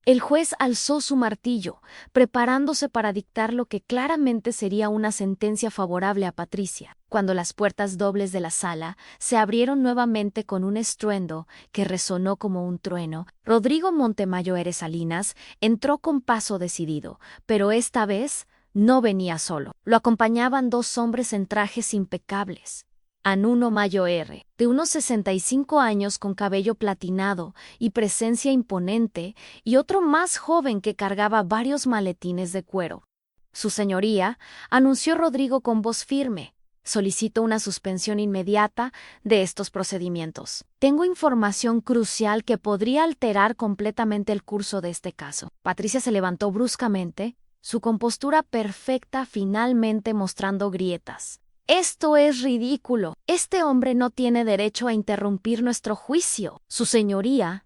El juez alzó su martillo, preparándose para dictar lo que claramente sería una sentencia favorable a Patricia, cuando las puertas dobles de la sala se abrieron nuevamente con un estruendo que resonó como un trueno. Rodrigo Montemayor Eres Salinas entró con paso decidido, pero esta vez no venía solo. Lo acompañaban dos hombres en trajes impecables. Anuno Mayo R., de unos 65 años con cabello platinado y presencia imponente, y otro más joven que cargaba varios maletines de cuero. Su señoría, anunció Rodrigo con voz firme, solicito una suspensión inmediata de estos procedimientos. Tengo información crucial que podría alterar completamente el curso de este caso. Patricia se levantó bruscamente, su compostura perfecta finalmente mostrando grietas. Esto es ridículo. Este hombre no tiene derecho a interrumpir nuestro juicio. Su señoría,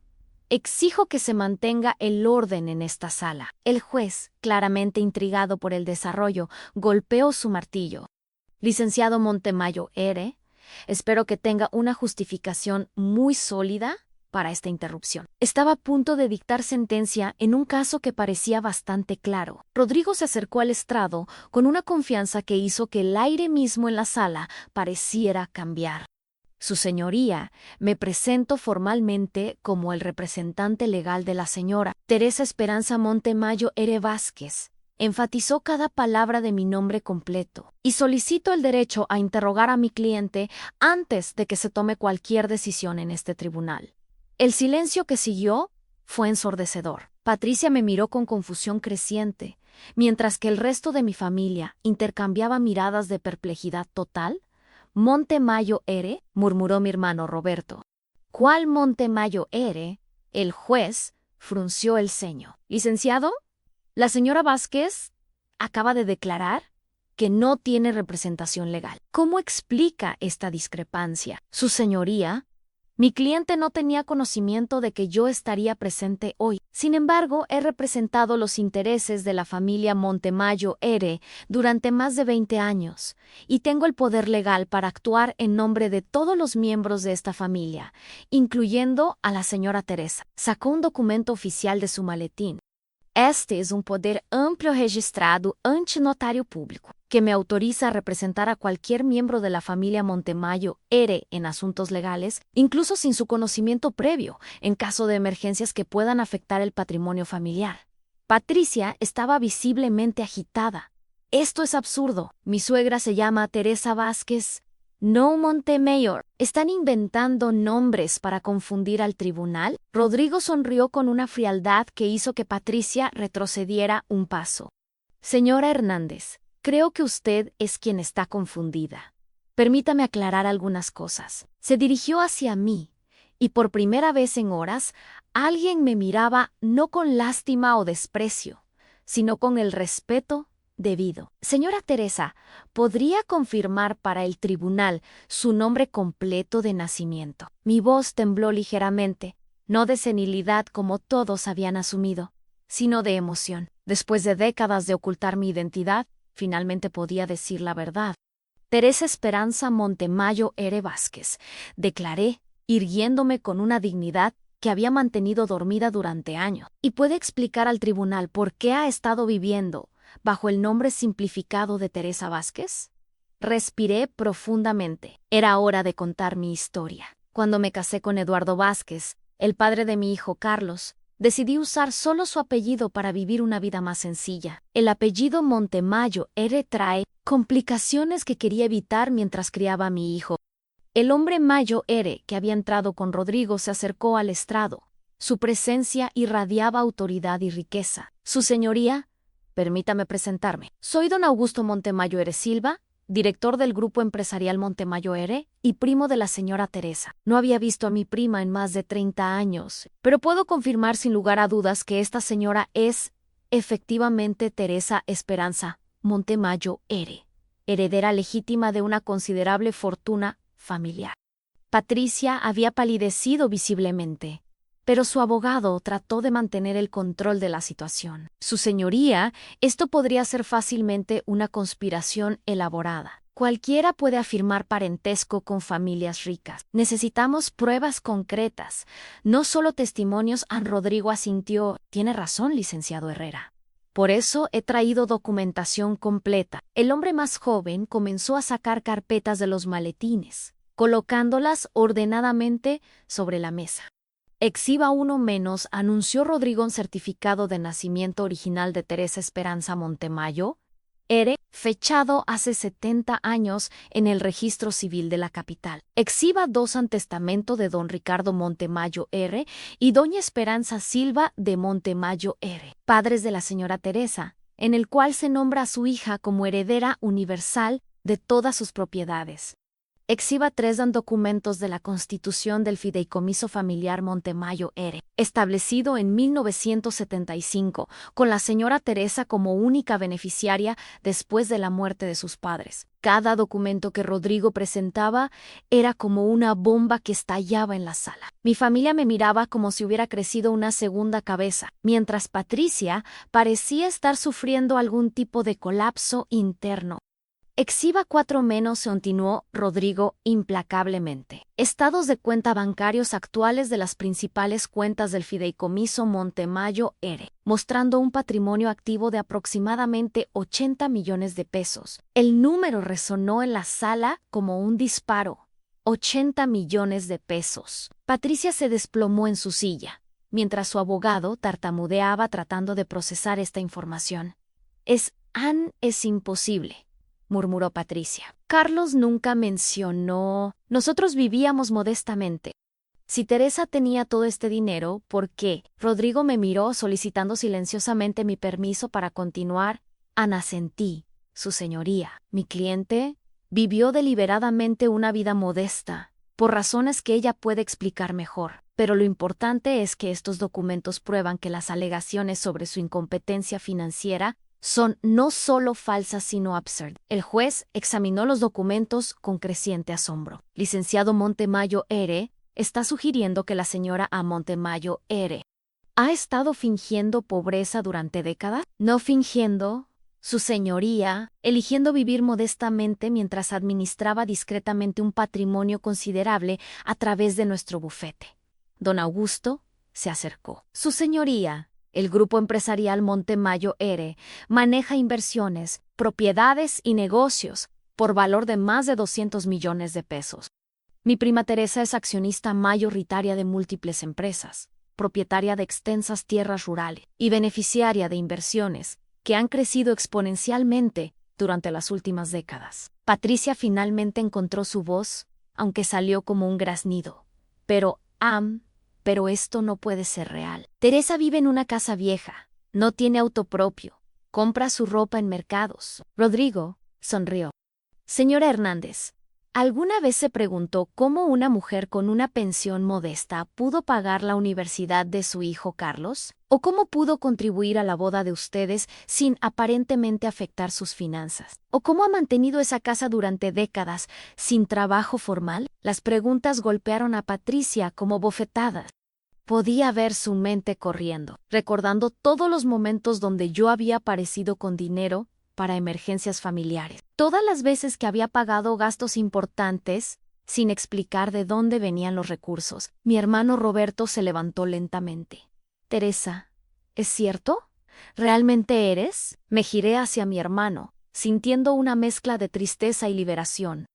exijo que se mantenga el orden en esta sala. El juez, claramente intrigado por el desarrollo, golpeó su martillo. Licenciado Montemayor R., espero que tenga una justificación muy sólida para esta interrupción. Estaba a punto de dictar sentencia en un caso que parecía bastante claro. Rodrigo se acercó al estrado con una confianza que hizo que el aire mismo en la sala pareciera cambiar. Su señoría, me presento formalmente como el representante legal de la señora Teresa Esperanza Montemayor R. Vázquez. Enfatizó cada palabra de mi nombre completo y solicito el derecho a interrogar a mi cliente antes de que se tome cualquier decisión en este tribunal. El silencio que siguió fue ensordecedor. Patricia me miró con confusión creciente, mientras que el resto de mi familia intercambiaba miradas de perplejidad total. Montemayor R., murmuró mi hermano Roberto. ¿Cuál Montemayor R.? El juez frunció el ceño. Licenciado, la señora Vázquez acaba de declarar que no tiene representación legal. ¿Cómo explica esta discrepancia? Su señoría, mi cliente no tenía conocimiento de que yo estaría presente hoy. Sin embargo, he representado los intereses de la familia Montemayor R. durante más de 20 años y tengo el poder legal para actuar en nombre de todos los miembros de esta familia, incluyendo a la señora Teresa. Sacó un documento oficial de su maletín. Este es un poder amplio registrado ante notario público, que me autoriza a representar a cualquier miembro de la familia Montemayor R. en asuntos legales, incluso sin su conocimiento previo, en caso de emergencias que puedan afectar el patrimonio familiar. Patricia estaba visiblemente agitada. Esto es absurdo. Mi suegra se llama Teresa Vázquez, no Montemayor. ¿Están inventando nombres para confundir al tribunal? Rodrigo sonrió con una frialdad que hizo que Patricia retrocediera un paso. Señora Hernández, creo que usted es quien está confundida. Permítame aclarar algunas cosas. Se dirigió hacia mí, y por primera vez en horas, alguien me miraba no con lástima o desprecio, sino con el respeto debido. Señora Teresa, ¿podría confirmar para el tribunal su nombre completo de nacimiento? Mi voz tembló ligeramente, no de senilidad como todos habían asumido. sino de emoción. Después de décadas de ocultar mi identidad, finalmente podía decir la verdad. Teresa Esperanza Montemayor R. Vázquez, declaré, irguiéndome con una dignidad que había mantenido dormida durante años. ¿Y puede explicar al tribunal por qué ha estado viviendo bajo el nombre simplificado de Teresa Vázquez? Respiré profundamente. Era hora de contar mi historia. Cuando me casé con Eduardo Vázquez, el padre de mi hijo Carlos, decidí usar solo su apellido para vivir una vida más sencilla. El apellido Montemayor R. trae complicaciones que quería evitar mientras criaba a mi hijo. El hombre Mayo R., que había entrado con Rodrigo, se acercó al estrado. Su presencia irradiaba autoridad y riqueza. Su señoría, permítame presentarme. Soy don Augusto Montemayor R. Silva, director del grupo empresarial Montemayor R. y primo de la señora Teresa. No había visto a mi prima en más de 30 años, pero puedo confirmar sin lugar a dudas que esta señora es, efectivamente, Teresa Esperanza Montemayor R., heredera legítima de una considerable fortuna familiar. Patricia había palidecido visiblemente, pero su abogado trató de mantener el control de la situación. Su señoría, esto podría ser fácilmente una conspiración elaborada. Cualquiera puede afirmar parentesco con familias ricas. Necesitamos pruebas concretas, no solo testimonios. Rodrigo asintió. Tiene razón, licenciado Herrera. Por eso he traído documentación completa. El hombre más joven comenzó a sacar carpetas de los maletines, colocándolas ordenadamente sobre la mesa. Exhiba uno menos, anunció Rodrigo, un certificado de nacimiento original de Teresa Esperanza Montemayor R., fechado hace 70 años en el registro civil de la capital. Exhiba dos en testamento de don Ricardo Montemayor R. y doña Esperanza Silva de Montemayor R., padres de la señora Teresa, en el cual se nombra a su hija como heredera universal de todas sus propiedades. Exhiba 3 documentos de la constitución del Fideicomiso Familiar Montemayor R., establecido en 1975, con la señora Teresa como única beneficiaria después de la muerte de sus padres. Cada documento que Rodrigo presentaba era como una bomba que estallaba en la sala. Mi familia me miraba como si hubiera crecido una segunda cabeza, mientras Patricia parecía estar sufriendo algún tipo de colapso interno. Exhiba 4 menos, continuó Rodrigo implacablemente. Estados de cuenta bancarios actuales de las principales cuentas del Fideicomiso Montemayor R., mostrando un patrimonio activo de aproximadamente 80 millones de pesos. El número resonó en la sala como un disparo. 80 millones de pesos. Patricia se desplomó en su silla, mientras su abogado tartamudeaba tratando de procesar esta información. Es imposible, murmuró Patricia. Carlos nunca mencionó. Nosotros vivíamos modestamente. Si Teresa tenía todo este dinero, ¿por qué? Rodrigo me miró solicitando silenciosamente mi permiso para continuar. Asentí. Su señoría, mi cliente, vivió deliberadamente una vida modesta, por razones que ella puede explicar mejor. Pero lo importante es que estos documentos prueban que las alegaciones sobre su incompetencia financiera son no solo falsas sino absurdas. El juez examinó los documentos con creciente asombro. Licenciado Montemayor R. está sugiriendo que la señora A. Montemayor R. ha estado fingiendo pobreza durante décadas. No fingiendo, su señoría, eligiendo vivir modestamente mientras administraba discretamente un patrimonio considerable a través de nuestro bufete. Don Augusto se acercó. Su señoría, el grupo empresarial Montemayor R. maneja inversiones, propiedades y negocios por valor de más de 200 millones de pesos. Mi prima Teresa es accionista mayoritaria de múltiples empresas, propietaria de extensas tierras rurales y beneficiaria de inversiones que han crecido exponencialmente durante las últimas décadas. Patricia finalmente encontró su voz, aunque salió como un graznido. Pero esto no puede ser real. Teresa vive en una casa vieja, no tiene auto propio, compra su ropa en mercados. Rodrigo sonrió. Señora Hernández, ¿alguna vez se preguntó cómo una mujer con una pensión modesta pudo pagar la universidad de su hijo Carlos? ¿O cómo pudo contribuir a la boda de ustedes sin aparentemente afectar sus finanzas? ¿O cómo ha mantenido esa casa durante décadas sin trabajo formal? Las preguntas golpearon a Patricia como bofetadas. Podía ver su mente corriendo, recordando todos los momentos donde yo había aparecido con dinero para emergencias familiares. Todas las veces que había pagado gastos importantes sin explicar de dónde venían los recursos. Mi hermano Roberto se levantó lentamente. Teresa, ¿es cierto? ¿Realmente eres? Me giré hacia mi hermano, sintiendo una mezcla de tristeza y liberación.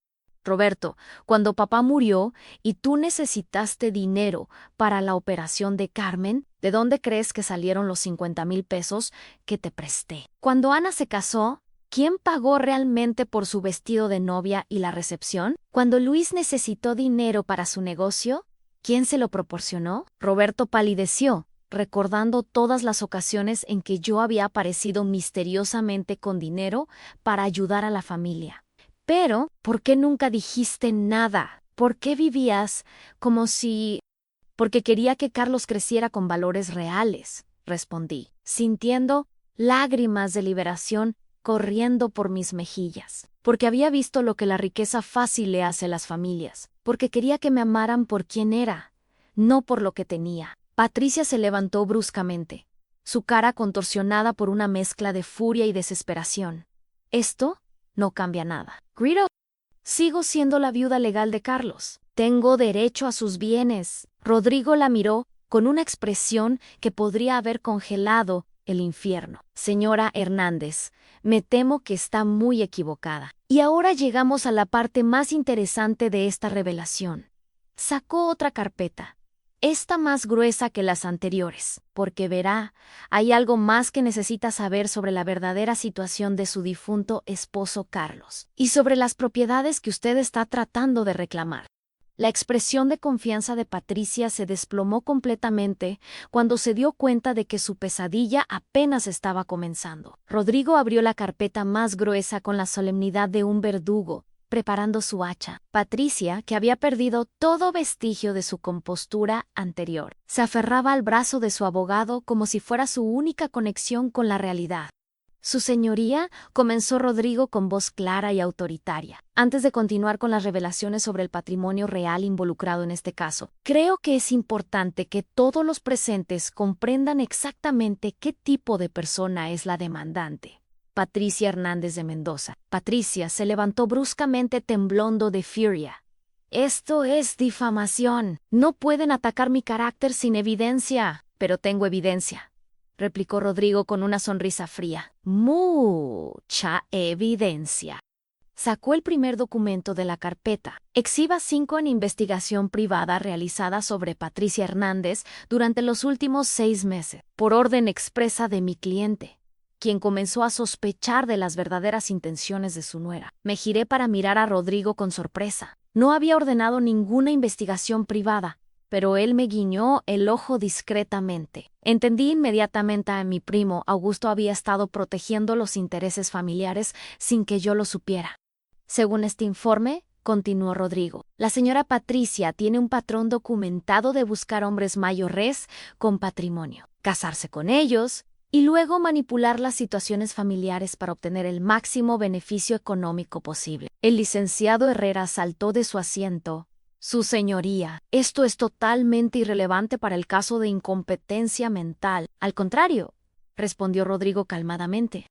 Roberto, cuando papá murió y tú necesitaste dinero para la operación de Carmen, ¿de dónde crees que salieron los 50,000 pesos que te presté? Cuando Ana se casó, ¿quién pagó realmente por su vestido de novia y la recepción? Cuando Luis necesitó dinero para su negocio, ¿quién se lo proporcionó? Roberto palideció, recordando todas las ocasiones en que yo había aparecido misteriosamente con dinero para ayudar a la familia. Pero, ¿por qué nunca dijiste nada? ¿Por qué vivías como si... Porque quería que Carlos creciera con valores reales, respondí, sintiendo lágrimas de liberación corriendo por mis mejillas. Porque había visto lo que la riqueza fácil le hace a las familias. Porque quería que me amaran por quien era, no por lo que tenía. Patricia se levantó bruscamente, su cara contorsionada por una mezcla de furia y desesperación. Esto no cambia nada. Grito. Sigo siendo la viuda legal de Carlos. Tengo derecho a sus bienes. Rodrigo la miró con una expresión que podría haber congelado el infierno. Señora Hernández, me temo que está muy equivocada. Y ahora llegamos a la parte más interesante de esta revelación. Sacó otra carpeta, esta más gruesa que las anteriores, porque verá, hay algo más que necesita saber sobre la verdadera situación de su difunto esposo Carlos, y sobre las propiedades que usted está tratando de reclamar. La expresión de confianza de Patricia se desplomó completamente cuando se dio cuenta de que su pesadilla apenas estaba comenzando. Rodrigo abrió la carpeta más gruesa con la solemnidad de un verdugo, preparando su hacha. Patricia, que había perdido todo vestigio de su compostura anterior, se aferraba al brazo de su abogado como si fuera su única conexión con la realidad. Su señoría, comenzó Rodrigo con voz clara y autoritaria. Antes de continuar con las revelaciones sobre el patrimonio real involucrado en este caso, creo que es importante que todos los presentes comprendan exactamente qué tipo de persona es la demandante. Patricia Hernández de Mendoza. Patricia se levantó bruscamente temblando de furia. Esto es difamación. No pueden atacar mi carácter sin evidencia. Pero tengo evidencia, replicó Rodrigo con una sonrisa fría. Mucha evidencia. Sacó el primer documento de la carpeta. Exhiba 5 en investigación privada realizada sobre Patricia Hernández durante los últimos 6 meses, por orden expresa de mi cliente, quien comenzó a sospechar de las verdaderas intenciones de su nuera. Me giré para mirar a Rodrigo con sorpresa. No había ordenado ninguna investigación privada, pero él me guiñó el ojo discretamente. Entendí inmediatamente a mi primo. Augusto había estado protegiendo los intereses familiares sin que yo lo supiera. Según este informe, continuó Rodrigo, la señora Patricia tiene un patrón documentado de buscar hombres mayores con patrimonio, casarse con ellos y luego manipular las situaciones familiares para obtener el máximo beneficio económico posible. El licenciado Herrera saltó de su asiento. Su señoría, esto es totalmente irrelevante para el caso de incompetencia mental. Al contrario, respondió Rodrigo calmadamente,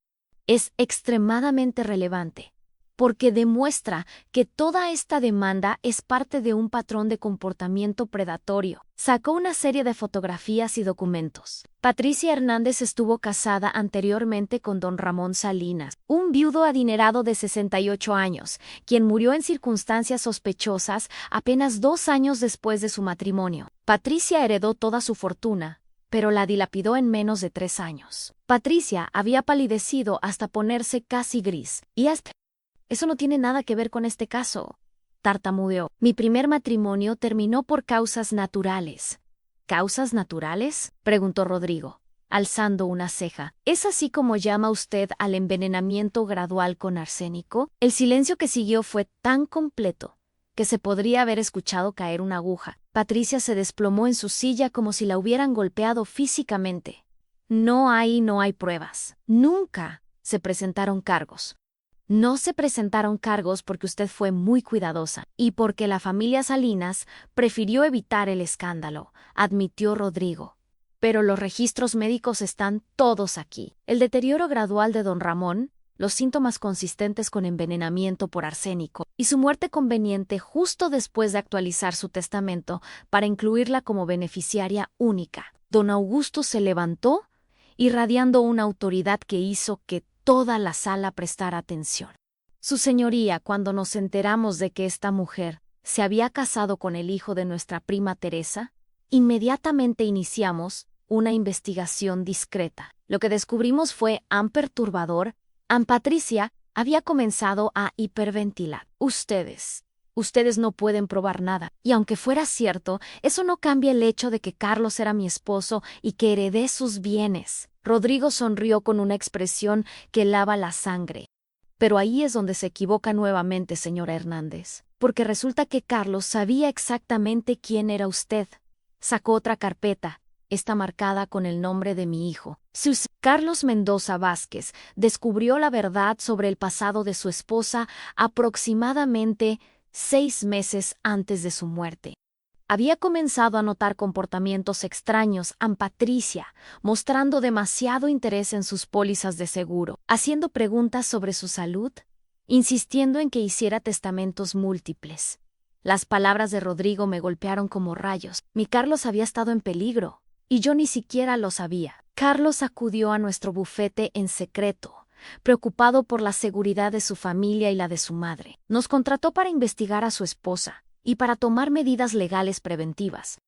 es extremadamente relevante, porque demuestra que toda esta demanda es parte de un patrón de comportamiento predatorio. Sacó una serie de fotografías y documentos. Patricia Hernández estuvo casada anteriormente con don Ramón Salinas, un viudo adinerado de 68 años, quien murió en circunstancias sospechosas apenas 2 años después de su matrimonio. Patricia heredó toda su fortuna, pero la dilapidó en menos de 3 años. Patricia había palidecido hasta ponerse casi gris, y eso no tiene nada que ver con este caso, tartamudeó. Mi primer matrimonio terminó por causas naturales. ¿Causas naturales?, preguntó Rodrigo, alzando una ceja. ¿Es así como llama usted al envenenamiento gradual con arsénico? El silencio que siguió fue tan completo que se podría haber escuchado caer una aguja. Patricia se desplomó en su silla como si la hubieran golpeado físicamente. No hay pruebas. Nunca se presentaron cargos. No se presentaron cargos porque usted fue muy cuidadosa y porque la familia Salinas prefirió evitar el escándalo, admitió Rodrigo. Pero los registros médicos están todos aquí. El deterioro gradual de don Ramón, los síntomas consistentes con envenenamiento por arsénico y su muerte conveniente justo después de actualizar su testamento para incluirla como beneficiaria única. Don Augusto se levantó, irradiando una autoridad que hizo que toda la sala prestara atención. Su señoría, cuando nos enteramos de que esta mujer se había casado con el hijo de nuestra prima Teresa, inmediatamente iniciamos una investigación discreta. Lo que descubrimos fue perturbador. Patricia había comenzado a hiperventilar. Ustedes no pueden probar nada. Y aunque fuera cierto, eso no cambia el hecho de que Carlos era mi esposo y que heredé sus bienes. Rodrigo sonrió con una expresión que helaba la sangre. Pero ahí es donde se equivoca nuevamente, señora Hernández, porque resulta que Carlos sabía exactamente quién era usted. Sacó otra carpeta, esta marcada con el nombre de mi hijo. Carlos Mendoza Vázquez descubrió la verdad sobre el pasado de su esposa aproximadamente 6 meses antes de su muerte. Había comenzado a notar comportamientos extraños en Patricia, mostrando demasiado interés en sus pólizas de seguro, haciendo preguntas sobre su salud, insistiendo en que hiciera testamentos múltiples. Las palabras de Rodrigo me golpearon como rayos. Mi Carlos había estado en peligro, y yo ni siquiera lo sabía. Carlos acudió a nuestro bufete en secreto, preocupado por la seguridad de su familia y la de su madre. Nos contrató para investigar a su esposa y para tomar medidas legales preventivas.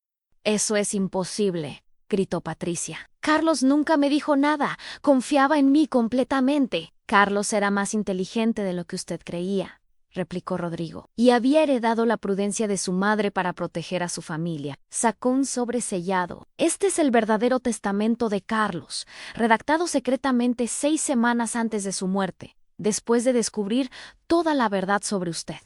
«Eso es imposible», gritó Patricia. «Carlos nunca me dijo nada. Confiaba en mí completamente». «Carlos era más inteligente de lo que usted creía», replicó Rodrigo, «y había heredado la prudencia de su madre para proteger a su familia». Sacó un sobre sellado. «Este es el verdadero testamento de Carlos, redactado secretamente 6 semanas antes de su muerte, después de descubrir toda la verdad sobre usted».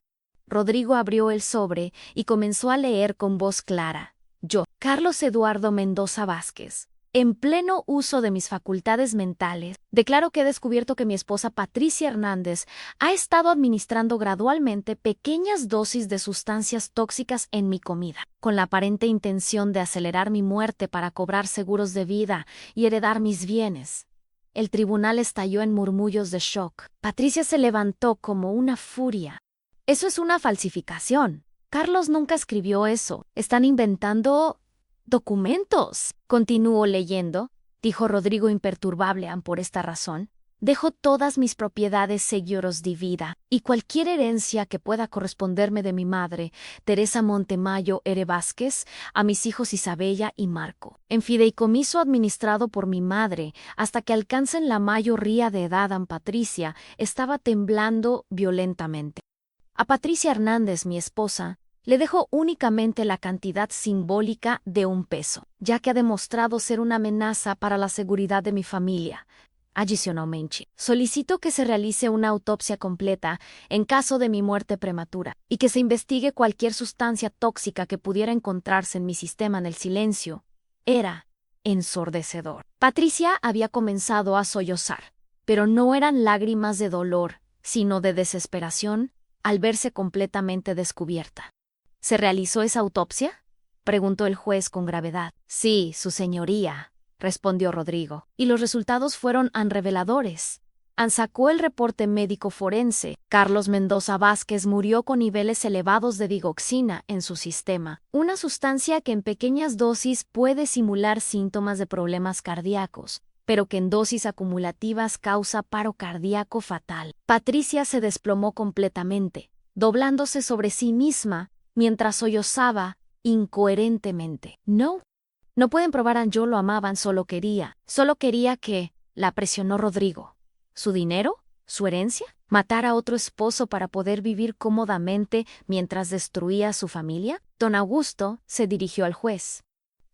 Rodrigo abrió el sobre y comenzó a leer con voz clara. Yo, Carlos Eduardo Mendoza Vázquez, en pleno uso de mis facultades mentales, declaro que he descubierto que mi esposa Patricia Hernández ha estado administrando gradualmente pequeñas dosis de sustancias tóxicas en mi comida, con la aparente intención de acelerar mi muerte para cobrar seguros de vida y heredar mis bienes. El tribunal estalló en murmullos de shock. Patricia se levantó como una furia. «Eso es una falsificación. Carlos nunca escribió eso. Están inventando documentos». Continuó leyendo, dijo Rodrigo imperturbable por esta razón. «Dejo todas mis propiedades seguros de vida y cualquier herencia que pueda corresponderme de mi madre, Teresa Montemayor Ere Vázquez, a mis hijos Isabella y Marco, en fideicomiso administrado por mi madre hasta que alcancen la mayoría de edad. Patricia estaba temblando violentamente. A Patricia Hernández, mi esposa, le dejo únicamente la cantidad simbólica de $1, ya que ha demostrado ser una amenaza para la seguridad de mi familia. Adicionalmente, solicito que se realice una autopsia completa en caso de mi muerte prematura y que se investigue cualquier sustancia tóxica que pudiera encontrarse en mi sistema. En el silencio era ensordecedor. Patricia había comenzado a sollozar, pero no eran lágrimas de dolor, sino de desesperación al verse completamente descubierta. «¿Se realizó esa autopsia?», preguntó el juez con gravedad. «Sí, su señoría», respondió Rodrigo, «y los resultados fueron reveladores. Sacó el reporte médico forense. Carlos Mendoza Vázquez murió con niveles elevados de digoxina en su sistema, una sustancia que en pequeñas dosis puede simular síntomas de problemas cardíacos, pero que en dosis acumulativas causa paro cardíaco fatal». Patricia se desplomó completamente, doblándose sobre sí misma mientras sollozaba incoherentemente. No pueden probar. Yo lo amaban, solo quería que, la presionó Rodrigo. ¿Su dinero? ¿Su herencia? ¿Matar a otro esposo para poder vivir cómodamente mientras destruía a su familia? Don Augusto se dirigió al juez.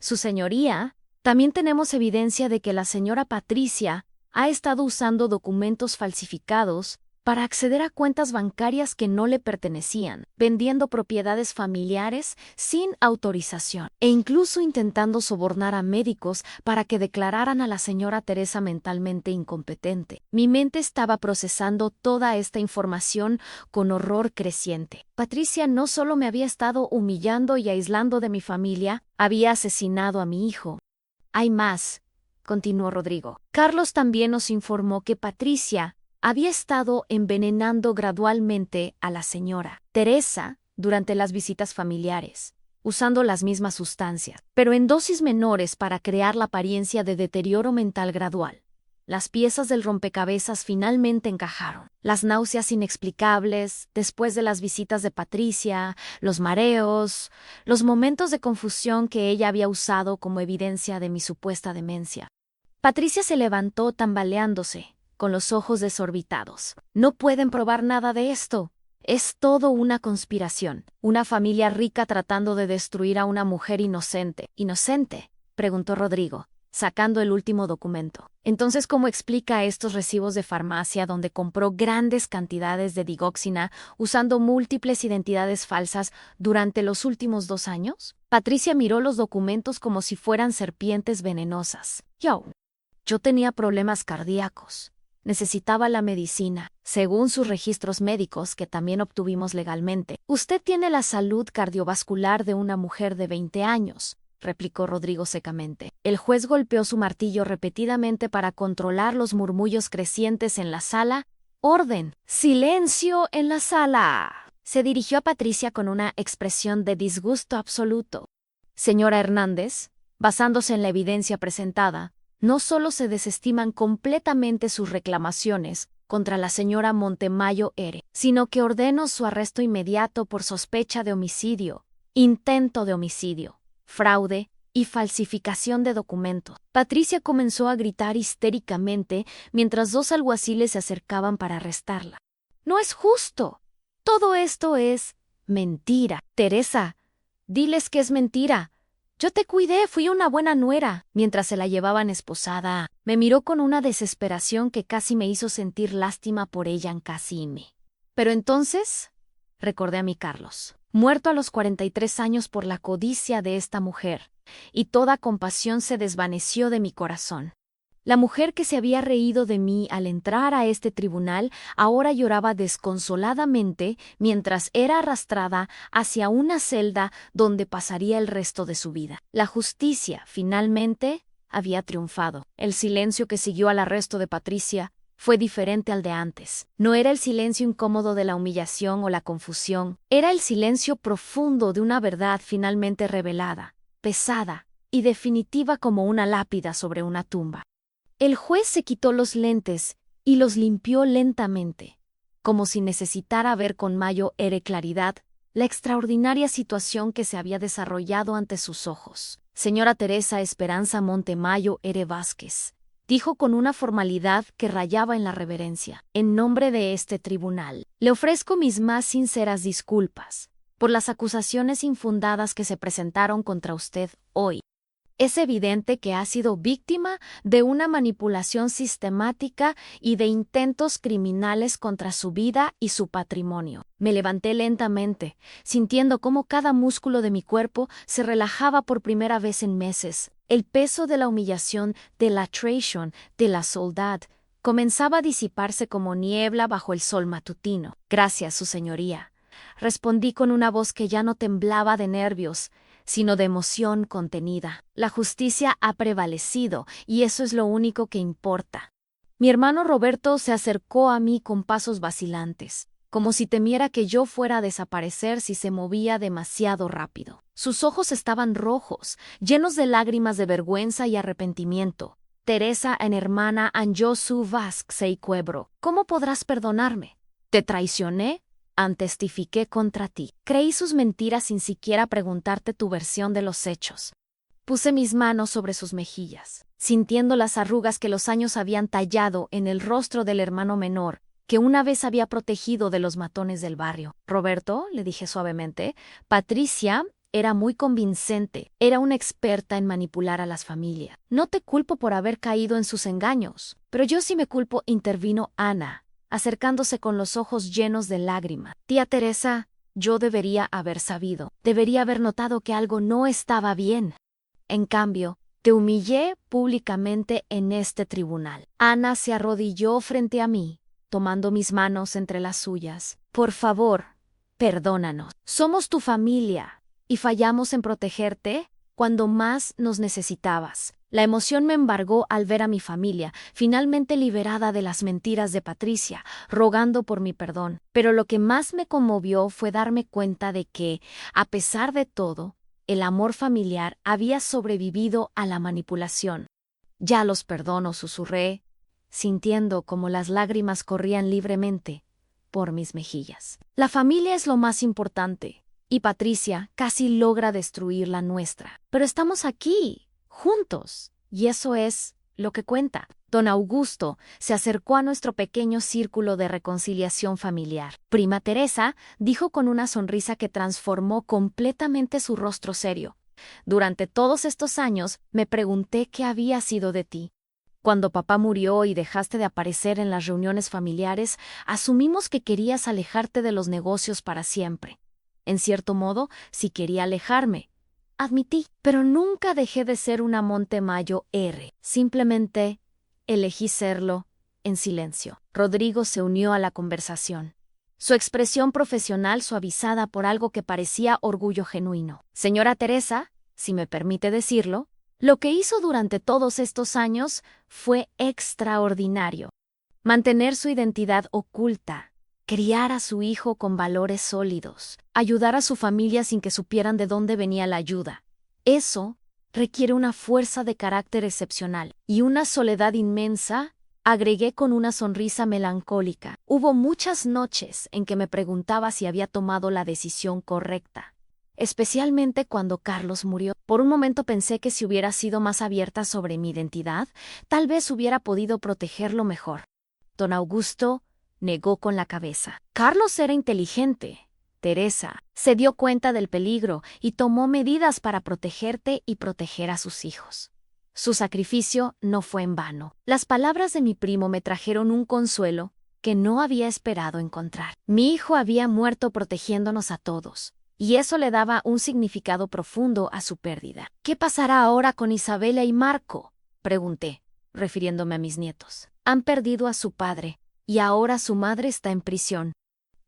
«Su señoría, también tenemos evidencia de que la señora Patricia ha estado usando documentos falsificados para acceder a cuentas bancarias que no le pertenecían, vendiendo propiedades familiares sin autorización e incluso intentando sobornar a médicos para que declararan a la señora Teresa mentalmente incompetente. Mi mente estaba procesando toda esta información con horror creciente. Patricia no solo me había estado humillando y aislando de mi familia, había asesinado a mi hijo. Hay más, continuó Rodrigo. Carlos también nos informó que Patricia había estado envenenando gradualmente a la señora Teresa durante las visitas familiares, usando las mismas sustancias, pero en dosis menores para crear la apariencia de deterioro mental gradual. Las piezas del rompecabezas finalmente encajaron. Las náuseas inexplicables, después de las visitas de Patricia, los mareos, los momentos de confusión que ella había usado como evidencia de mi supuesta demencia. Patricia se levantó tambaleándose, con los ojos desorbitados. No pueden probar nada de esto. Es todo una conspiración. Una familia rica tratando de destruir a una mujer inocente. ¿Inocente?, preguntó Rodrigo, sacando el último documento. Entonces, ¿cómo explica estos recibos de farmacia donde compró grandes cantidades de digoxina usando múltiples identidades falsas durante los últimos 2 años? Patricia miró los documentos como si fueran serpientes venenosas. Yo tenía problemas cardíacos. Necesitaba la medicina, según sus registros médicos que también obtuvimos legalmente. Usted tiene la salud cardiovascular de una mujer de 20 años, replicó Rodrigo secamente. El juez golpeó su martillo repetidamente para controlar los murmullos crecientes en la sala. ¡Orden! ¡Silencio en la sala! Se dirigió a Patricia con una expresión de disgusto absoluto. Señora Hernández, basándose en la evidencia presentada, no solo se desestiman completamente sus reclamaciones contra la señora Montemayor R., sino que ordeno su arresto inmediato por sospecha de homicidio, intento de homicidio, fraude y falsificación de documentos. Patricia comenzó a gritar histéricamente mientras 2 alguaciles se acercaban para arrestarla. ¡No es justo! Todo esto es mentira. Teresa, diles que es mentira. Yo te cuidé, fui una buena nuera. Mientras se la llevaban esposada, me miró con una desesperación que casi me hizo sentir lástima por ella en Casime. Pero entonces, recordé a mi Carlos, muerto a los 43 años por la codicia de esta mujer, y toda compasión se desvaneció de mi corazón. La mujer que se había reído de mí al entrar a este tribunal ahora lloraba desconsoladamente mientras era arrastrada hacia una celda donde pasaría el resto de su vida. La justicia, finalmente, había triunfado. El silencio que siguió al arresto de Patricia fue diferente al de antes. No era el silencio incómodo de la humillación o la confusión, era el silencio profundo de una verdad finalmente revelada, pesada y definitiva como una lápida sobre una tumba. El juez se quitó los lentes y los limpió lentamente, como si necesitara ver con mayor claridad la extraordinaria situación que se había desarrollado ante sus ojos. Señora Teresa Esperanza Montemayor R. Vázquez, dijo con una formalidad que rayaba en la reverencia. En nombre de este tribunal, le ofrezco mis más sinceras disculpas por las acusaciones infundadas que se presentaron contra usted hoy. Es evidente que ha sido víctima de una manipulación sistemática y de intentos criminales contra su vida y su patrimonio. Me levanté lentamente, sintiendo cómo cada músculo de mi cuerpo se relajaba por primera vez en meses. El peso de la humillación, de la traición, de la soledad, comenzaba a disiparse como niebla bajo el sol matutino. Gracias, su señoría. Respondí con una voz que ya no temblaba de nervios, sino de emoción contenida. La justicia ha prevalecido, y eso es lo único que importa. Mi hermano Roberto se acercó a mí con pasos vacilantes, como si temiera que yo fuera a desaparecer si se movía demasiado rápido. Sus ojos estaban rojos, llenos de lágrimas de vergüenza y arrepentimiento. Teresa en hermana Anjosu Vázquez Cuebro, ¿cómo podrás perdonarme? ¿Te traicioné? Testifiqué contra ti. Creí sus mentiras sin siquiera preguntarte tu versión de los hechos. Puse mis manos sobre sus mejillas, sintiendo las arrugas que los años habían tallado en el rostro del hermano menor, que una vez había protegido de los matones del barrio. Roberto, le dije suavemente, Patricia era muy convincente, era una experta en manipular a las familias. No te culpo por haber caído en sus engaños, pero yo sí me culpo, intervino Ana, acercándose con los ojos llenos de lágrima. Tía Teresa, yo debería haber sabido, debería haber notado que algo no estaba bien. En cambio, te humillé públicamente en este tribunal. Ana se arrodilló frente a mí, tomando mis manos entre las suyas. Por favor, perdónanos. Somos tu familia y fallamos en protegerte cuando más nos necesitabas. La emoción me embargó al ver a mi familia, finalmente liberada de las mentiras de Patricia, rogando por mi perdón. Pero lo que más me conmovió fue darme cuenta de que, a pesar de todo, el amor familiar había sobrevivido a la manipulación. Ya los perdono, susurré, sintiendo como las lágrimas corrían libremente por mis mejillas. La familia es lo más importante, y Patricia casi logra destruir la nuestra. Pero estamos aquí, juntos, y eso es lo que cuenta. Don Augusto se acercó a nuestro pequeño círculo de reconciliación familiar. Prima Teresa dijo con una sonrisa que transformó completamente su rostro serio. Durante todos estos años me pregunté qué había sido de ti. Cuando papá murió y dejaste de aparecer en las reuniones familiares, asumimos que querías alejarte de los negocios para siempre. En cierto modo, sí quería alejarme. Admití, pero nunca dejé de ser una Montemayor R. Simplemente elegí serlo en silencio. Rodrigo se unió a la conversación, su expresión profesional suavizada por algo que parecía orgullo genuino. Señora Teresa, si me permite decirlo, lo que hizo durante todos estos años fue extraordinario. Mantener su identidad oculta, criar a su hijo con valores sólidos, ayudar a su familia sin que supieran de dónde venía la ayuda. Eso requiere una fuerza de carácter excepcional y una soledad inmensa, agregué con una sonrisa melancólica. Hubo muchas noches en que me preguntaba si había tomado la decisión correcta, especialmente cuando Carlos murió. Por un momento pensé que si hubiera sido más abierta sobre mi identidad, tal vez hubiera podido protegerlo mejor. Don Augusto negó con la cabeza. Carlos era inteligente. Teresa se dio cuenta del peligro y tomó medidas para protegerte y proteger a sus hijos. Su sacrificio no fue en vano. Las palabras de mi primo me trajeron un consuelo que no había esperado encontrar. Mi hijo había muerto protegiéndonos a todos, y eso le daba un significado profundo a su pérdida. ¿Qué pasará ahora con Isabela y Marco?, pregunté, refiriéndome a mis nietos. Han perdido a su padre, y ahora su madre está en prisión.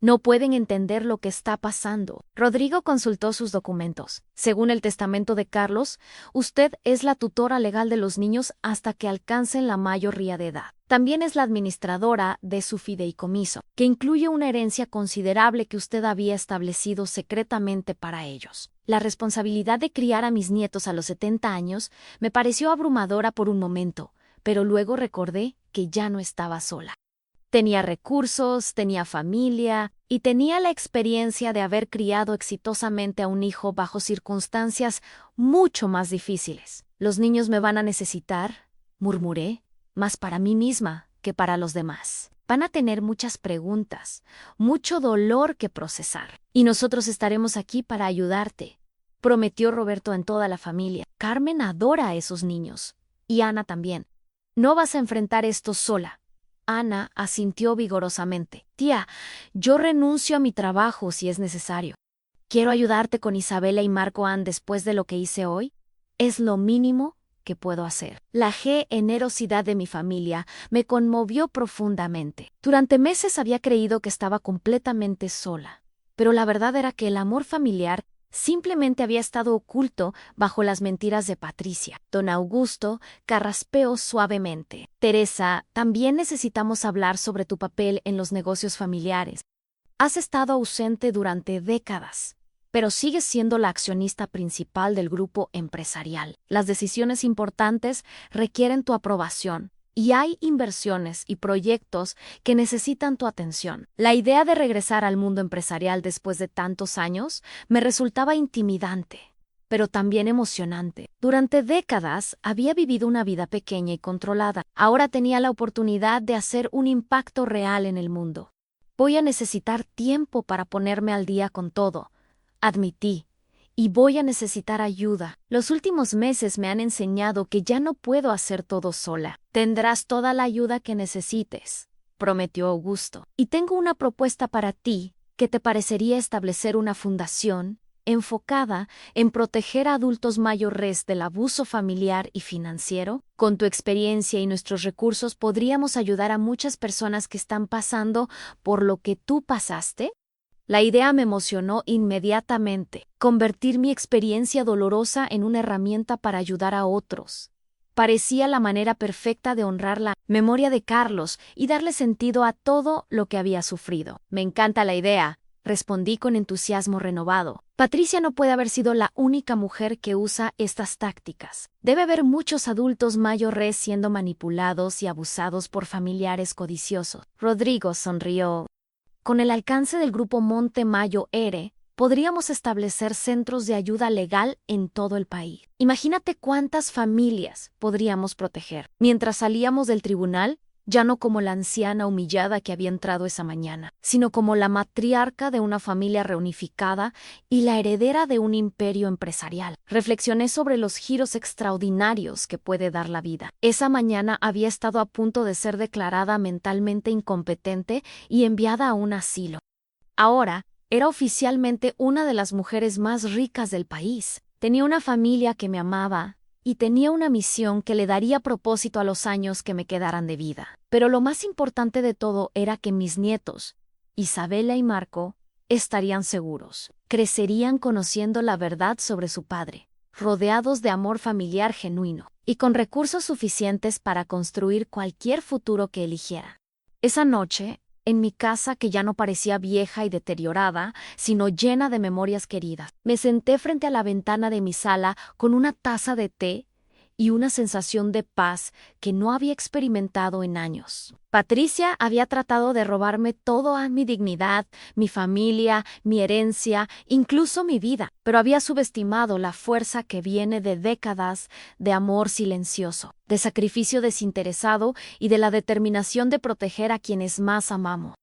No pueden entender lo que está pasando. Rodrigo consultó sus documentos. Según el testamento de Carlos, usted es la tutora legal de los niños hasta que alcancen la mayoría de edad. También es la administradora de su fideicomiso, que incluye una herencia considerable que usted había establecido secretamente para ellos. La responsabilidad de criar a mis nietos a los 70 años me pareció abrumadora por un momento, pero luego recordé que ya no estaba sola. Tenía recursos, tenía familia y tenía la experiencia de haber criado exitosamente a un hijo bajo circunstancias mucho más difíciles. Los niños me van a necesitar, murmuré, más para mí misma que para los demás. Van a tener muchas preguntas, mucho dolor que procesar. Y nosotros estaremos aquí para ayudarte, prometió Roberto en toda la familia. Carmen adora a esos niños, y Ana también. No vas a enfrentar esto sola. Ana asintió vigorosamente. Tía, yo renuncio a mi trabajo si es necesario. Quiero ayudarte con Isabela y Marco Ann después de lo que hice hoy. Es lo mínimo que puedo hacer. La generosidad de mi familia me conmovió profundamente. Durante meses había creído que estaba completamente sola, pero la verdad era que el amor familiar simplemente había estado oculto bajo las mentiras de Patricia. Don Augusto carraspeó suavemente. Teresa, también necesitamos hablar sobre tu papel en los negocios familiares. Has estado ausente durante décadas, pero sigues siendo la accionista principal del grupo empresarial. Las decisiones importantes requieren tu aprobación. Y hay inversiones y proyectos que necesitan tu atención. La idea de regresar al mundo empresarial después de tantos años me resultaba intimidante, pero también emocionante. Durante décadas había vivido una vida pequeña y controlada. Ahora tenía la oportunidad de hacer un impacto real en el mundo. Voy a necesitar tiempo para ponerme al día con todo, admití. Y voy a necesitar ayuda. Los últimos meses me han enseñado que ya no puedo hacer todo sola. Tendrás toda la ayuda que necesites, prometió Augusto. Y tengo una propuesta para ti. ¿Qué te parecería establecer una fundación enfocada en proteger a adultos mayores del abuso familiar y financiero? Con tu experiencia y nuestros recursos podríamos ayudar a muchas personas que están pasando por lo que tú pasaste. La idea me emocionó inmediatamente, convertir mi experiencia dolorosa en una herramienta para ayudar a otros. Parecía la manera perfecta de honrar la memoria de Carlos y darle sentido a todo lo que había sufrido. Me encanta la idea, respondí con entusiasmo renovado. Patricia no puede haber sido la única mujer que usa estas tácticas. Debe haber muchos adultos mayores siendo manipulados y abusados por familiares codiciosos. Rodrigo sonrió. Con el alcance del grupo Monte Mayo ERE, podríamos establecer centros de ayuda legal en todo el país. Imagínate cuántas familias podríamos proteger. Mientras salíamos del tribunal, ya no como la anciana humillada que había entrado esa mañana, sino como la matriarca de una familia reunificada y la heredera de un imperio empresarial. Reflexioné sobre los giros extraordinarios que puede dar la vida. Esa mañana había estado a punto de ser declarada mentalmente incompetente y enviada a un asilo. Ahora, era oficialmente una de las mujeres más ricas del país. Tenía una familia que me amaba y tenía una misión que le daría propósito a los años que me quedaran de vida. Pero lo más importante de todo era que mis nietos, Isabela y Marco, estarían seguros. Crecerían conociendo la verdad sobre su padre, rodeados de amor familiar genuino y con recursos suficientes para construir cualquier futuro que eligieran. Esa noche, en mi casa que ya no parecía vieja y deteriorada, sino llena de memorias queridas, me senté frente a la ventana de mi sala con una taza de té y una sensación de paz que no había experimentado en años. Patricia había tratado de robarme toda mi dignidad, mi familia, mi herencia, incluso mi vida, pero había subestimado la fuerza que viene de décadas de amor silencioso, de sacrificio desinteresado y de la determinación de proteger a quienes más amamos.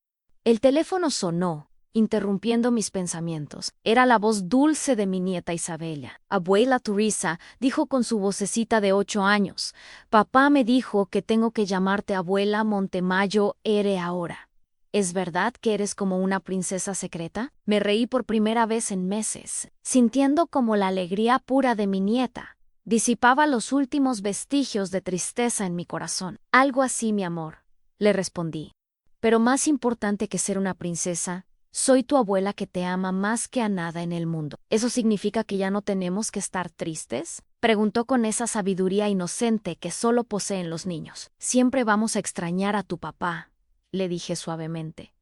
El teléfono sonó, interrumpiendo mis pensamientos. Era la voz dulce de mi nieta Isabela. Abuela Teresa, dijo con su vocecita de 8 años. Papá me dijo que tengo que llamarte abuela Montemayor ERE ahora. ¿Es verdad que eres como una princesa secreta? Me reí por primera vez en meses, sintiendo como la alegría pura de mi nieta disipaba los últimos vestigios de tristeza en mi corazón. Algo así, mi amor, le respondí. Pero más importante que ser una princesa, soy tu abuela que te ama más que a nada en el mundo. ¿Eso significa que ya no tenemos que estar tristes? Preguntó con esa sabiduría inocente que solo poseen los niños. Siempre vamos a extrañar a tu papá, le dije suavemente.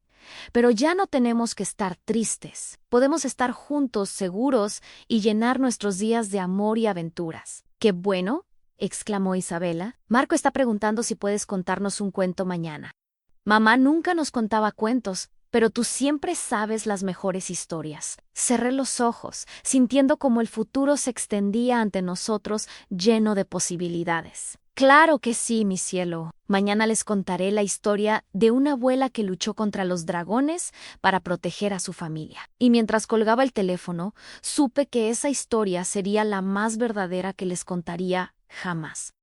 Pero ya no tenemos que estar tristes. Podemos estar juntos, seguros, y llenar nuestros días de amor y aventuras. ¡Qué bueno!, exclamó Isabela. Marco está preguntando si puedes contarnos un cuento mañana. Mamá nunca nos contaba cuentos, pero tú siempre sabes las mejores historias. Cerré los ojos, sintiendo como el futuro se extendía ante nosotros lleno de posibilidades. Claro que sí, mi cielo. Mañana les contaré la historia de una abuela que luchó contra los dragones para proteger a su familia. Y mientras colgaba el teléfono, supe que esa historia sería la más verdadera que les contaría jamás.